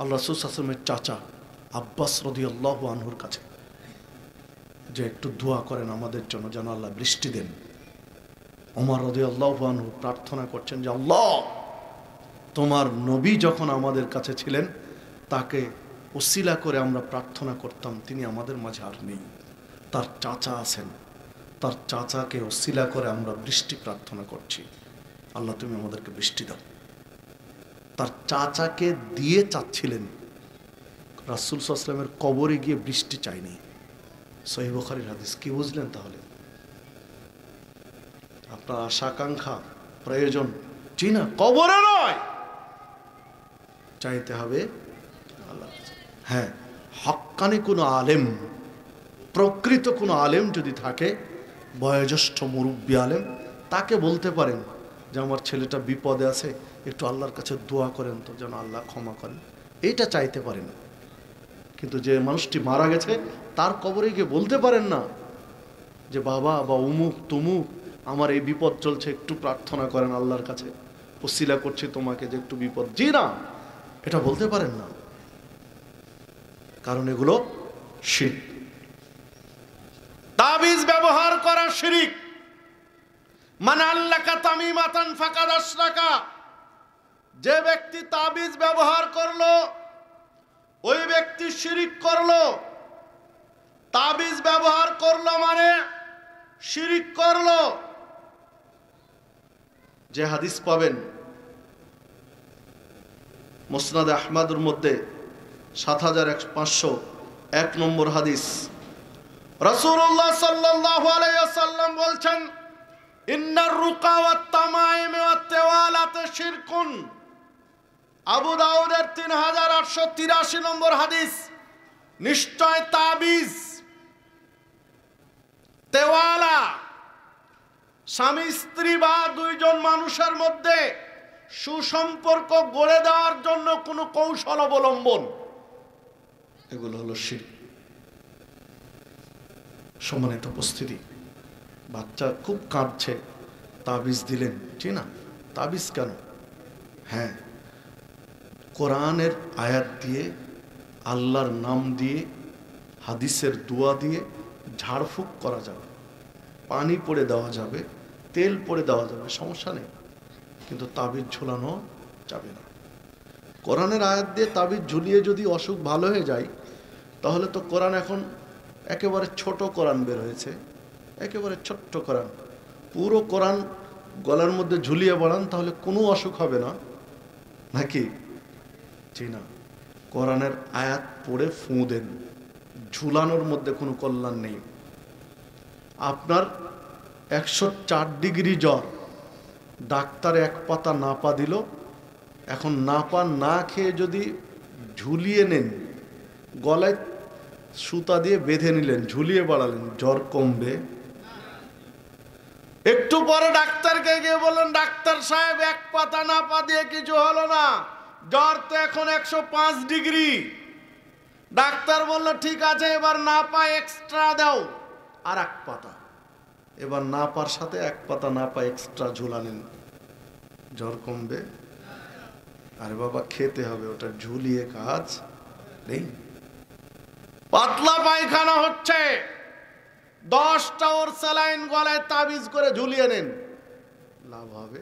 আল্লাহ রাসূল সাল্লাল্লাহু আলাইহি ওয়াসাল্লামের চাচা আব্বাস রাদিয়াল্লাহু আনহুর কাছে, যে একটু দোয়া করেন আমাদের জন্য, যেন আল্লাহ বৃষ্টি দেন। ওমর রাদিয়াল্লাহু আনহু প্রার্থনা করছেন যে আল্লাহ, তোমার নবী যখন আমাদের কাছে ছিলেন, তাকে ওসিলা করে আমরা প্রার্থনা করতাম, তিনি আমাদের মাঝে আর নেই, তার চাচা আছেন, তার চাচাকে ওসিলা করে আমরা বৃষ্টি প্রার্থনা করছি, আল্লাহ তুমি আমাদেরকে বৃষ্টি দাও। তার চাচাকে দিয়ে চাচ্ছিলেন, রাসূল সাল্লাল্লাহু আলাইহি ওয়াসাল্লামের কবরে গিয়ে বৃষ্টি চাইনি। সহিহ বুখারীর হাদিস। কি বুঝলেন তাহলে? আপনার আশা আকাঙ্ক্ষা প্রয়োজন, জি না, কবরে নয়, চাইতে হবে আল্লাহ। হ্যাঁ, হক্কানি কোনো আলেম, প্রকৃত কোনো আলেম যদি থাকে, বয়োজ্যেষ্ঠ মুরব্বী আলেম, তাকে বলতে পারেন যে আমার ছেলেটা বিপদে আছে, একটু আল্লাহর কাছে দোয়া করেন তো, যেন আল্লাহ ক্ষমা করেন, এইটা চাইতে পারেন। কিন্তু যে মানুষটি মারা গেছে, তার কবরে গিয়ে বলতে পারেন না যে বাবা বা উমুক তুমুক, আমার এই বিপদ চলছে, একটু প্রার্থনা করেন আল্লাহর কাছে, ওসিলা করছি তোমাকে যে একটু বিপদ, জি না, এটা বলতে পারেন না। কারণ এগুলো শিরক। তাবিজ ব্যবহার করা শিরক। মান আল্লাকা তামিমাতান ফাকাদ আশরাকা, যে ব্যক্তি তাবিজ ব্যবহার করলো ওই ব্যক্তি শিরিক করলো। তাবিজ ব্যবহার করলো মানে শিরিক করলো। যে হাদিস পাবেন মুসনাদে আহমদের মধ্যে ৭৫০১ নম্বর হাদিস, রাসূলুল্লাহ সাল্লাল্লাহু আলাইহি ওয়াসাল্লাম বলছেন, ইন্নার রুকা ওয়াত তামাইম ওয়াত তাওয়ালাত শিরকুন। আবু দাউদের ৩৮৮৩ নম্বর হাদিস, নিশ্চয় তাবিজ, তেওয়ালা, স্বামী স্ত্রী বা দুইজন মানুষের মধ্যে সুসম্পর্ক গড়ে দেওয়ার জন্য কোনো কৌশল অবলম্বন, এগুলো হলো শিরক। সম্মানিত উপস্থিতি, বাচ্চা খুব কাঁদছে, তাবিজ দিলেন, ঠিক না? তাবিজ কেন? হ্যাঁ, কোরআনের আয়াত দিয়ে, আল্লাহর নাম দিয়ে, হাদিসের দোয়া দিয়ে ঝাড়ফুঁক করা যাবে, পানি পড়ে দেওয়া যাবে, তেল পড়ে দেওয়া যাবে, সমস্যা নেই, কিন্তু তাবিজ ঝুলানো যাবে না। কোরআনের আয়াত দিয়ে তাবিজ ঝুলিয়ে যদি অসুখ ভালো হয়ে যায়, তাহলে তো কোরআন এখন একেবারে ছোট কোরআন বের হয়েছে, একেবারে ছোট্ট কোরআন। পুরো কোরআন গলার মধ্যে ঝুলিয়ে বাড়ান, তাহলে কোনো অসুখ হবে না নাকি? জি না, কোরআনের আয়াত পড়ে ফুঁ দেন, ঝুলানোর মধ্যে কোনো কল্যাণ নেই। আপনার 104 ডিগ্রি জ্বর, ডাক্তার এক পাতা নাপা দিল, এখন নাপা না খেয়ে যদি ঝুলিয়ে নেন, গলায় সুতা দিয়ে বেঁধে নিলেন, ঝুলিয়ে বাড়ালেন, জ্বর কমবে? একটু পরে ডাক্তারকে গিয়ে বললেন, ডাক্তার সাহেব এক পাতা নাপা দিয়ে কিছু হলো না, জ্বর তো এখন 105 ডিগ্রি। ডাক্তার বলল, ঠিক আছে, এবার নাপা এক্সট্রা দাও, আর এক পাতা। এবার নাপার সাথে এক পাতা নাপা এক্সট্রা ঝুলালেন, জ্বর কমবে? আরে বাবা, খেতে হবে, ওটা ঝুলিয়ে কাজ নেই। পাতলা পায়খানা হচ্ছে, 10টা ওর স্যালাইন গলায় তাবিজ করে ঝুলিয়ে নেন, লাভ হবে?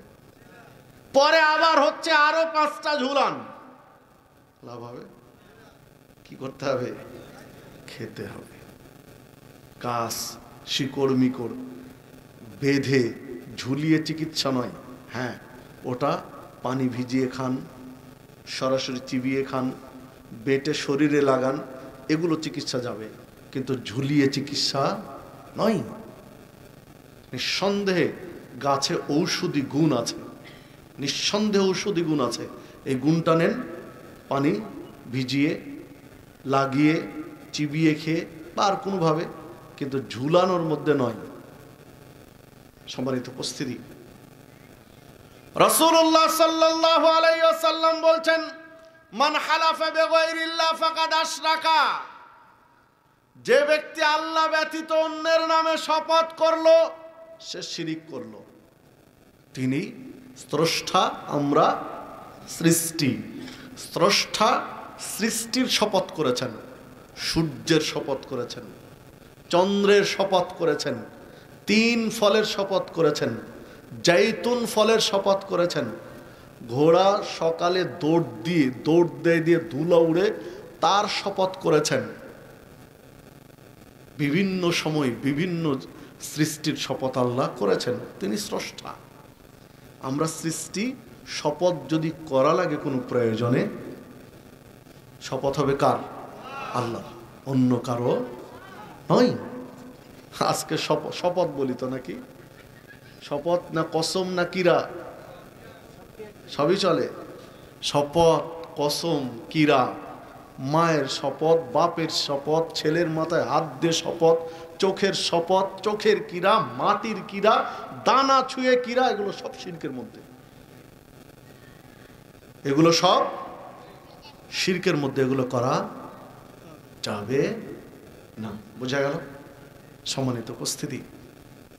পরে আবার হচ্ছে, আরো 5টা ঝুলান, লাভ হবে? কি করতে হবে? খেতে হবে। কাশ, শিকড় মিকড় বেঁধে ঝুলিয়ে চিকিৎসা নয়। হ্যাঁ, ওটা পানি ভিজিয়ে খান, সরাসরি চিবিয়ে খান, বেটে শরীরে লাগান, এগুলো চিকিৎসা যাবে, কিন্তু ঝুলিয়ে চিকিৎসা নয়। নিঃসন্দেহে গাছে ঔষধি গুণ আছে, নিঃসন্দেহে ঔষধি গুণ আছে, এই গুণটা নেন, পানি ভিজিয়ে, লাগিয়ে, চিবিয়ে খেয়ে বা আর কোনোভাবে, কিন্তু ঝুলানোর মধ্যে নয়। সম্মানিত উপস্থিতি, রাসূলুল্লাহ সাল্লাল্লাহু আলাইহি ওয়াসাল্লাম বলছেন, মান হালাফা বিগাইরিল্লাহ ফাকাদ আশরাকা। যে ব্যক্তি আল্লাহ ব্যতীত অন্যের নামে শপথ করলো, সে শিরিক করলো। তিনি স্রষ্টা, আমরা সৃষ্টি। স্রষ্টা সৃষ্টির শপথ করেছেন, সূর্যের শপথ করেছেন, চন্দ্রের শপথ করেছেন, 3 ফলের শপথ করেছেন, জাইতুন ফলের শপথ করেছেন। ঘোড়া সকালে দৌড় দিয়ে ধুলা উড়ে, তার শপথ করেছেন। বিভিন্ন সময় বিভিন্ন সৃষ্টির শপথ আল্লাহ করেছেন, তিনি স্রষ্টা। আমরা সৃষ্টি, শপথ যদি করা লাগে কোনো প্রয়োজনে, শপথ হবে কার? আল্লাহ, অন্য কারো নয়। আজকে শপথ বলি তো নাকি? শপথ না কসম না কিরা, সবই চলে। শপথ, কসম, কিরা, মায়ের শপথ, বাপের শপথ, ছেলের মাথায় হাত দিয়ে শপথ, চোখের শপথ, চোখের কিরা, মাটির কিরা, দানা ছুঁয়ে কিরা, এগুলো সব শিরকের মধ্যে। এগুলো সব শিরকের মধ্যে, এগুলো করা যাবে না। বোঝা গেল? সম্মানিত উপস্থিতি,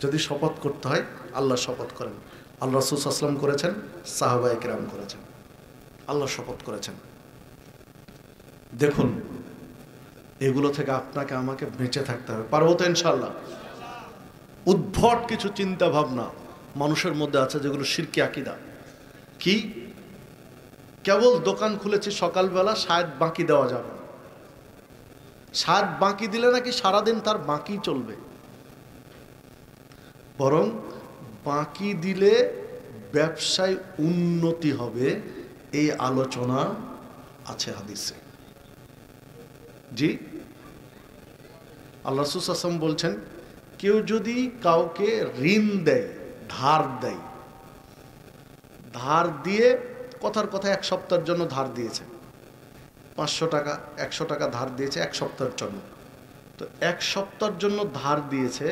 যদি শপথ করতে হয়, আল্লাহ শপথ করেন। আল্লাহ রাসূল সাল্লাল্লাহু আলাইহি ওয়াসাল্লাম করেছেন, সাহাবায়ে কেরাম করেছেন, আল্লাহ শপথ করেছেন। দেখুন, এগুলো থেকে আপনাকে আমাকে বেঁচে থাকতে হবে। পারবো তো ইনশাআল্লাহ? উদ্ভট কিছু চিন্তা ভাবনা মানুষের মধ্যে আছে, যেগুলো শিরকি আকীদা। কি? কেবল দোকান খুলেছি সকালবেলা, শায়দ বাকি দেওয়া যাবে না। শায়দ বাকি দিলে নাকি সারাদিন তার বাকি চলবে, বরং বাকি দিলে ব্যবসায় উন্নতি হবে, এই আলোচনা আছে হাদিসে। জি, আল্লাহ রাসূল সাল্লাল্লাহু আলাইহি ওয়াসাল্লাম বলছেন, কেউ যদি কাউকে ঋণ দেয়, ধার দেয়, ধার দিয়ে কথার কথা 1 সপ্তাহের জন্য ধার দিয়েছে, 500 টাকা 100 টাকা ধার দিয়েছে 1 সপ্তাহের জন্য, তো 1 সপ্তাহের জন্য ধার দিয়েছে,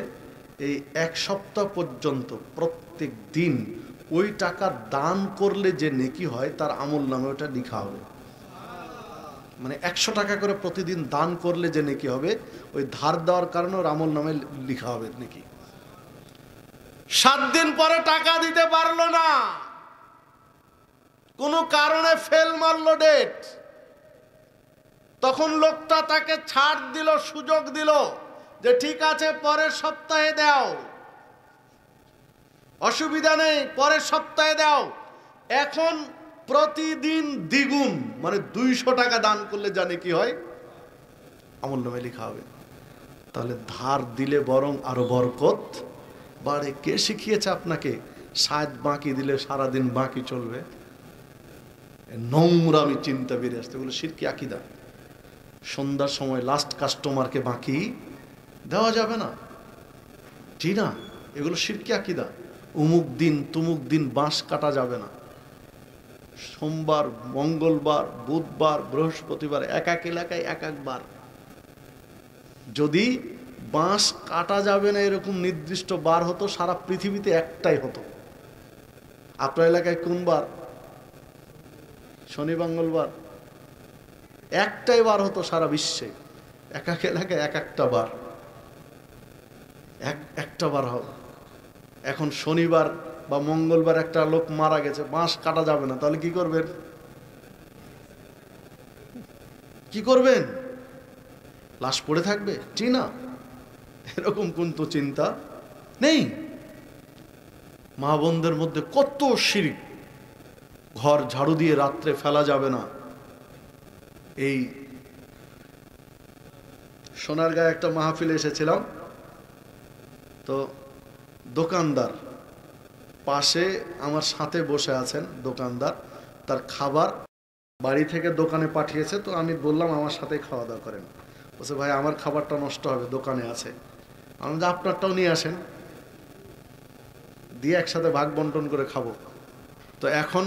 এই 1 সপ্তাহ পর্যন্ত প্রত্যেক দিন ওই টাকা দান করলে যে নেকি হয় তার আমল নামে ওটা লেখা হবে। মানে 100 টাকা করে প্রতিদিন দান করলে যে নেকি হবে, ওই ধার দেওয়ার কারণে ওর আমল নামে লেখা হবে নেকি। 7 দিন পরে টাকা দিতে পারলো না, কোনো কারণে ফেল মারলো ডেট, তখন লোকটা তাকে ছাড় দিল, সুযোগ দিল যে ঠিক আছে পরের সপ্তাহে দাও, অসুবিধা নেই, পরের সপ্তাহে দাও। এখন প্রতিদিন দ্বিগুণ, মানে 200 টাকা দান করলে জানে কি হয়, আমল নামে লেখা হবে। তাহলে ধার দিলে বরং আরো বরকত বাড়ে। কে শিখিয়েছে আপনাকে শায়দ বাকি দিলে সারাদিন বাকি চলবে? নোংরামি চিন্তা বেরিয়ে আসতে, এগুলো শিরকি আকীদা। সন্ধ্যার সময় লাস্ট কাস্টমারকে বাকি দেওয়া যাবে না, জি না, এগুলো শিরকি আকীদা। অমুক দিন তুমুক দিন বাঁশ কাটা যাবে না, সোমবার, মঙ্গলবার, বুধবার, বৃহস্পতিবার, এক এক এলাকায় এক একবার। যদি বাঁশ কাটা যাবে না এরকম নির্দিষ্ট বার হতো, সারা পৃথিবীতে একটাই হতো। আপনার এলাকায় কোন বার? শনি মঙ্গলবার, একটাই বার হতো সারা বিশ্বে, এক এক এলাকায় এক একটা বার, একটা বার হবে। এখন শনিবার বা মঙ্গলবার একটা লোক মারা গেছে, বাঁশ কাটা যাবে না, তাহলে কি করবেন? কি করবেন? লাশ পড়ে থাকবে, জি না, এরকম কোন তো চিন্তা নেই। মা বোনদের মধ্যে কত শিরক, ঘর ঝাড়ু দিয়ে রাত্রে ফেলা যাবে না। এই সোনারগাঁয়ে একটা মাহফিলে এসেছিলাম, তো দোকানদার পাশে আমার সাথে বসে আছেন, দোকানদার তার খাবার বাড়ি থেকে দোকানে পাঠিয়েছে, তো আমি বললাম আমার সাথে খাওয়া দাওয়া করেন। বলছে ভাই আমার খাবারটা নষ্ট হবে, দোকানে আছে। আমি যে আপনারটাও নিয়ে আসেন, দিয়ে একসাথে ভাগ বন্টন করে খাবো। তো এখন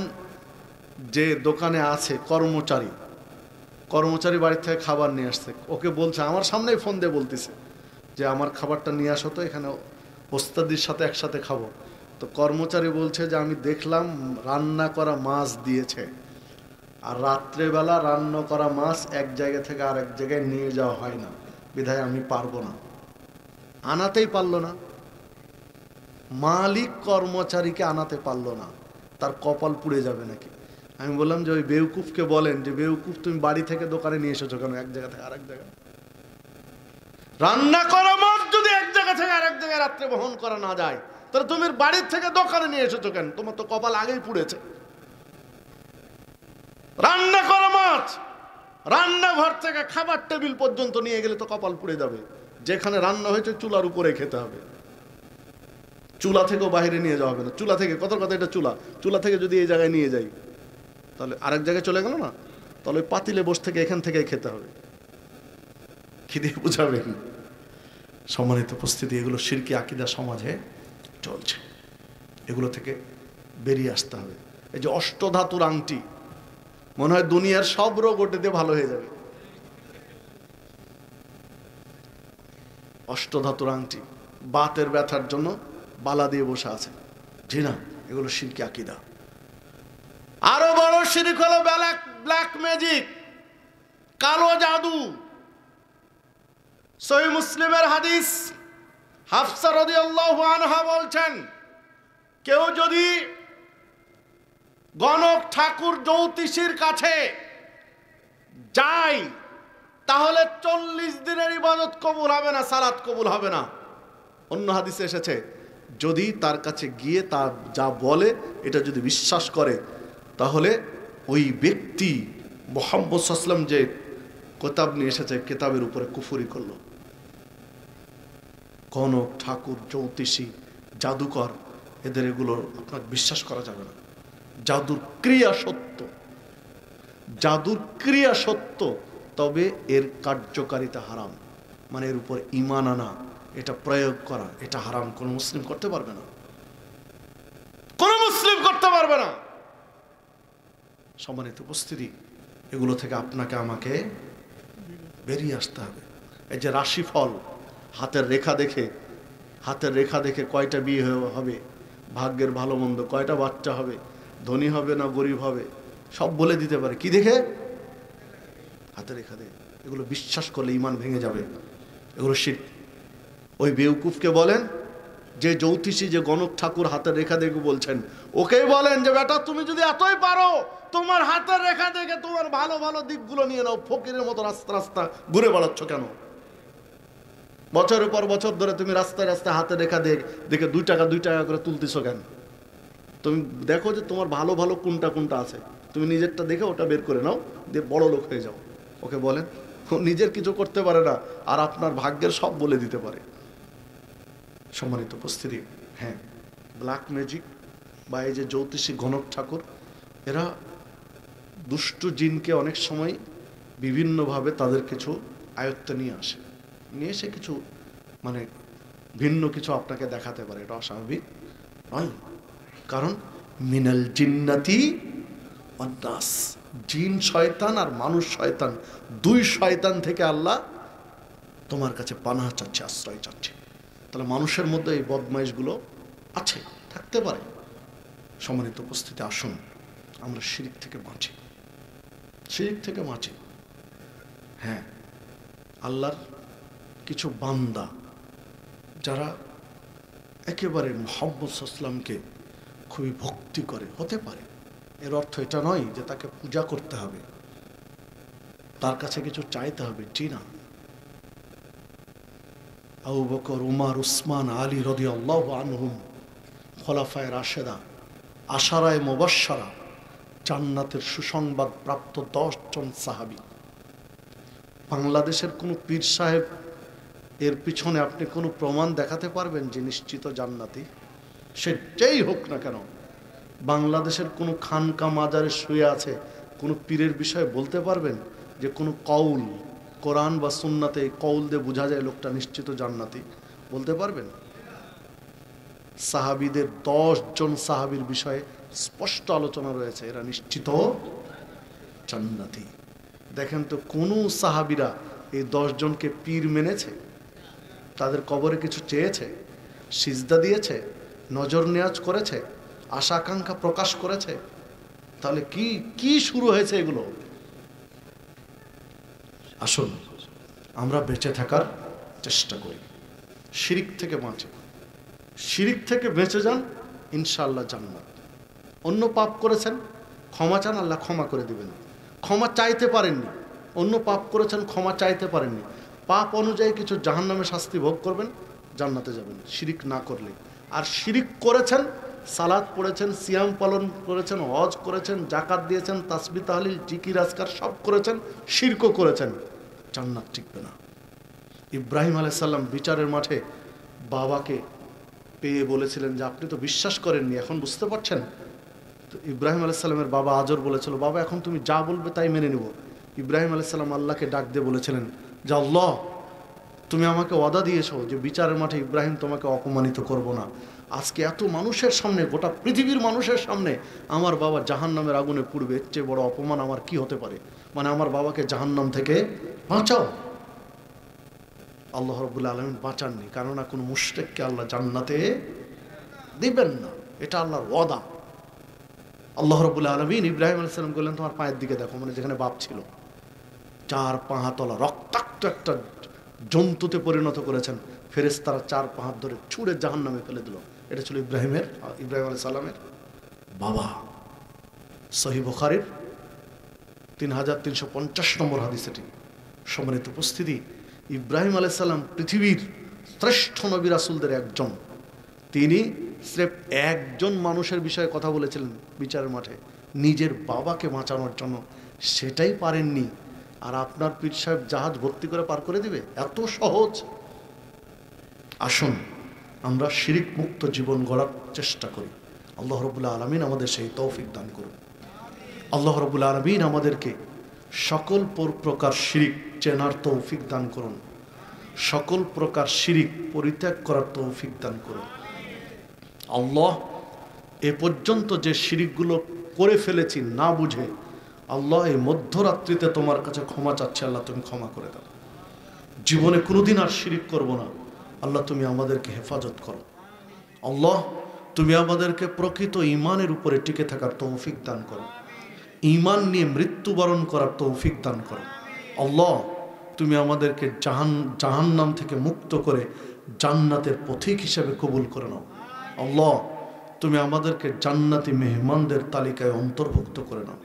যে দোকানে আছে কর্মচারী বাড়ির থেকে খাবার নিয়ে আসছে, ওকে বলছে, আমার সামনেই ফোন দিয়ে বলতেছে যে আমার খাবারটা নিয়ে আসো, তো এখানে ওস্তাদির সাথে একসাথে খাবো। তো কর্মচারী বলছে যে আমি দেখলাম রান্না করা মাছ দিয়েছে, আর রাত্রেবেলা রান্না করা মাছ এক জায়গা থেকে আরেক জায়গায় নিয়ে যাওয়া হয় না, বিধায় আমি পারবো না। আনাতেই পারলো না, মালিক কর্মচারীকে আনাতে পারলো না, তার কপাল পুড়ে যাবে নাকি? আমি বললাম যে ওই বেউকুফকে বলেন যে বেউকুফ তুমি বাড়ি থেকে দোকানে নিয়ে এসেছো কেন এক জায়গা থেকে আরেক জায়গায়? রান্না করা মাছ যদি এক জায়গা থেকে আরেক জায়গায় রাত্রে বহন করা না যায়, তাহলে তুমি বাড়ির থেকে দোকানে নিয়ে এসেছো কেন? তোমার তো কপাল আগেই পুড়েছে। রান্না করা মাছ রান্নাঘর থেকে খাবার টেবিল পর্যন্ত নিয়ে গেলে তো কপাল পুড়ে যাবে। যেখানে রান্না হয়েছে চুলার উপরে খেতে হবে, চুলা থেকেও বাইরে নিয়ে যাওয়া হবে না। চুলা থেকে কত কথা, এটা চুলা থেকে যদি এই জায়গায় নিয়ে যাই তাহলে আরেক জায়গায় চলে গেল না, তাহলে ওই পাতিলে বসে থেকে এখান থেকেই খেতে হবে। খিদে বুঝাবেন? সম্মানিত উপস্থিতি, এগুলো শিরকি আকীদা সমাজে চলছে, এগুলো থেকে বেরিয়ে আসতে হবে। এই যে অষ্টধাতুর আংটি, মনে হয় দুনিয়ার সব রোগ ওটা দিয়ে ভালো হয়ে যাবে। অষ্টধাতুর আংটি বাতের ব্যথার জন্য বালা দিয়ে বসে আছে, জি না, এগুলো শিরকি আকীদা। আরো বড় শিরক হলো ব্ল্যাক ম্যাজিক, কালো জাদু। সহিহ মুসলিমের হাদিস, হাফসা রাদিয়াল্লাহু আনহা বলছেন, কেউ যদি গণক ঠাকুর জ্যোতিষীর কাছে যায় তাহলে 40 দিনের ইবাদত কবুল হবে না, সালাত কবুল হবে না। অন্য হাদিসে এসেছে, যদি তার কাছে গিয়ে তা যা বলে এটা যদি বিশ্বাস করে তাহলে ওই ব্যক্তি মুহাম্মদ সাল্লাল্লাহু আলাইহি ওয়াসাল্লাম যে কিতাব নিয়ে এসেছে কিতাবের উপরে কুফরি করলো। কনক, ঠাকুর, জ্যোতিষী, জাদুকর, এদের এগুলো আপনার বিশ্বাস করা যাবে না। জাদুর ক্রিয়া সত্য, জাদুর ক্রিয়া সত্য, তবে এর কার্যকারিতা হারাম। মানে এর উপর ঈমান আনা, এটা প্রয়োগ করা, এটা হারাম। কোন মুসলিম করতে পারবে না, কোন মুসলিম করতে পারবে না। সম্মানিত উপস্থিতি, এগুলো থেকে আপনাকে আমাকে বেরিয়ে আসতে হবে। এই যে রাশিফল, হাতের রেখা দেখে, হাতের রেখা দেখে কয়টা বিয়ে হবে, ভাগ্যের ভালো মন্দ, কয়টা বাচ্চা হবে, ধনী হবে না গরিব হবে, সব বলে দিতে পারে। কি দেখে? হাতের রেখা দেখে। এগুলো বিশ্বাস করলে ঈমান ভেঙে যাবে, এগুলো শিরক। ওই বেউকুফকে বলেন, যে জ্যোতিষী, যে গণক ঠাকুর হাতের রেখা দেখে বলছেন, ওকে বলেন যে বেটা তুমি যদি এতই পারো, তোমার হাতের রেখা দেখে তোমার ভালো ভালো দিকগুলো নিয়ে নাও, ফকিরের মতো রাস্তা রাস্তা ঘুরে বেড়াচ্ছ কেন? বছরের পর বছর ধরে তুমি রাস্তায় রাস্তায় হাতের রেখা দেখে 2 টাকা 2 টাকা করে তুলতেছো কেন? তুমি দেখো যে তোমার ভালো ভালো কোনটা কোনটা আছে, তুমি নিজেরটা দেখে ওটা বের করে নাও, দিয়ে বড় লোক হয়ে যাও। ওকে বলেন, ও নিজের কিছু করতে পারে না, আর আপনার ভাগ্যের সব বলে দিতে পারে। সম্মানিত উপস্থিতি, হ্যাঁ, ব্ল্যাক ম্যাজিক বা এই যে জ্যোতিষী গণক ঠাকুর, এরা দুষ্ট জিনকে অনেক সময় বিভিন্নভাবে তাদের কিছু আয়ত্তে নিয়ে আসে, নিয়ে এসে কিছু মানে ভিন্ন কিছু আপনাকে দেখাতে পারে। এটা অস্বাভাবিক নয়, কারণ মিনাল জিন্নাতি ওয়ান নাস, জিন শয়তান আর মানুষ শয়তান, 2 শয়তান থেকে আল্লাহ তোমার কাছে পানাহ চাচ্ছে, আশ্রয় চাচ্ছে। তাহলে মানুষের মধ্যে এই বদমাইশগুলো আছে, থাকতে পারে। সম্মানিত উপস্থিতি, আসুন আমরা শিরক থেকে বাঁচি, শিরক থেকে বাঁচি। হ্যাঁ, আল্লাহর কিছু বান্দা যারা একেবারে মুহাম্মদ সাল্লাল্লাহু আলাইহি ওয়াসাল্লামকে খুবই ভক্তি করে, হতে পারে, এর অর্থ এটা নয় যে তাকে পূজা করতে হবে, তার কাছে কিছু চাইতে হবে, জি না। আবু বকর, উমর, উসমান, আলী রাদিয়াল্লাহু আনহুম, খোলাফায়ে রাশেদা, আশারায়ে মুবাশশারা, জান্নাতের সুসংবাদ প্রাপ্ত 10 জন সাহাবী। বাংলাদেশের কোনো পীর সাহেব এর পিছনে আপনি কোনো প্রমাণ দেখাতে পারবেন যে নিশ্চিত জান্নাতি? সে যেই হোক না কেন, বাংলাদেশের কোনো খানকা মাজারে শুয়ে আছে, কোনো পীরের বিষয়ে বলতে পারবেন যে কোনো কৌল কোরআন বা সুন্নাতে কৌল দিয়ে বোঝা যায় লোকটা নিশ্চিত জান্নাতি? বলতে পারবেন? সাহাবীদের 10 জন সাহাবীর বিষয়ে স্পষ্ট আলোচনা রয়েছে, এরা নিশ্চিত জান্নাতি। দেখেন তো কোন সাহাবীরা এই 10 জনকে পীর মেনেছে? তাদের কবরে কিছু চেয়েছে, সিজদা দিয়েছে, নজর নেয়াজ করেছে, আশা আকাঙ্ক্ষা প্রকাশ করেছে? তাহলে কি কি শুরু হয়েছে এগুলো? আসুন আমরা বেঁচে থাকার চেষ্টা করি, শিরক থেকে বাঁচি, শিরক থেকে বেঁচে যান, ইনশাআল্লাহ জান্নাত। অন্য পাপ করেছেন, ক্ষমা চান, আল্লাহ ক্ষমা করে দিবেন। ক্ষমা চাইতে পারেননি, অন্য পাপ করেছেন, ক্ষমা চাইতে পারেননি, পাপ অনুযায়ী কিছু জাহান্নামে শাস্তি ভোগ করবেন, জান্নাতে যাবেন শিরক না করলে। আর শিরক করেছেন, সালাত পড়েছেন, সিয়াম পালন করেছেন, হজ করেছেন, জাকাত দিয়েছেন, তাসবিহ তাহলিল জিকির আজকার সব করেছেন, শিরকও করেছেন, জান্নাত টিকবে না। ইব্রাহিম আলাইহিস সালাম বিচারের মাঠে বাবাকে পেয়ে বলেছিলেন যে আপনি তো বিশ্বাস করেননি, এখন বুঝতে পারছেন? তো ইব্রাহিম আলাইহিস সালামের বাবা আজর বলেছিল, বাবা এখন তুমি যা বলবে তাই মেনে নেব। ইব্রাহিম আলাইহিস সালাম আল্লাহকে ডাক দিয়ে বলেছিলেন যে আল্লাহ, তুমি আমাকে ওয়াদা দিয়েছো যে বিচারের মাঠে ইব্রাহিম তোমাকে অপমানিত করব না। আজকে এত মানুষের সামনে, গোটা পৃথিবীর মানুষের সামনে আমার বাবা জাহান্নামের আগুনে পুড়বে, এর চেয়ে বড় অপমান আমার কি হতে পারে? মানে আমার বাবাকে জাহান্নাম থেকে বাঁচাও। আল্লাহ রাব্বুল আলামিন বাঁচাননি, কেননা কোনো মুশরিককে আল্লাহ জান্নাতে দিবেন না, এটা আল্লাহর ওয়াদা। আল্লাহ রাব্বুল আলামিন ইব্রাহিম আলাইহিস সালাম বললেন তোমার পায়ের দিকে দেখো, মানে যেখানে বাপ ছিল, 4 হাতওয়ালা রক্তাক্ত একটা জন্তুতে পরিণত করেছেন। ফেরেশতারা 4 হাত ধরে ছুঁড়ে জাহান্নামে ফেলে দিল। এটা ছিল ইব্রাহিম আলাইহিস সালামের বাবা। সহিহ বুখারীর 3350 নম্বর হাদিস এটি। সম্মানিত উপস্থিতি, ইব্রাহিম আলাইহিস সালাম পৃথিবীর শ্রেষ্ঠ নবী রাসূলদের একজন। তিনি স্রেফ একজন মানুষের বিষয়ে কথা বলেছিলেন বিচারের মাঠে, নিজের বাবাকে বাঁচানোর জন্য, সেটাই পারেননি, আর আপনার পীর সাহেব জাহাজ ভর্তি করে পার করে দিবে? এত সহজ? আসুন আমরা শিরিক মুক্ত জীবন গড়ার চেষ্টা করি। আল্লাহ রাব্বুল আলামিন আমাদের সেই তৌফিক দান করুন। আল্লাহ রাব্বুল আলামিন আমাদেরকে সকল প্রকার শিরিক চেনার তৌফিক দান করুন, সকল প্রকার শিরিক পরিত্যাগ করার তৌফিক দান করুন। আল্লাহ এ পর্যন্ত যে শিরিকগুলো করে ফেলেছি না বুঝে, আল্লাহ এই মধ্যরাত্রিতে তোমার কাছে ক্ষমা চাচ্ছি, আল্লাহ তুমি ক্ষমা করে দাও। জীবনে কোনোদিন আর শিরিক করব না, আল্লাহ তুমি আমাদেরকে হেফাজত করো। আল্লাহ তুমি আমাদেরকে প্রকৃত ঈমানের উপরে টিকে থাকার তৌফিক দান করো, ঈমান নিয়ে মৃত্যুবরণ করার তৌফিক দান করো। আল্লাহ তুমি আমাদেরকে জাহান্নাম থেকে মুক্ত করে জান্নাতের পথিক হিসেবে কবুল করে নাও। আল্লাহ তুমি আমাদেরকে জান্নাতি মেহমানদের তালিকায় অন্তর্ভুক্ত করে নাও।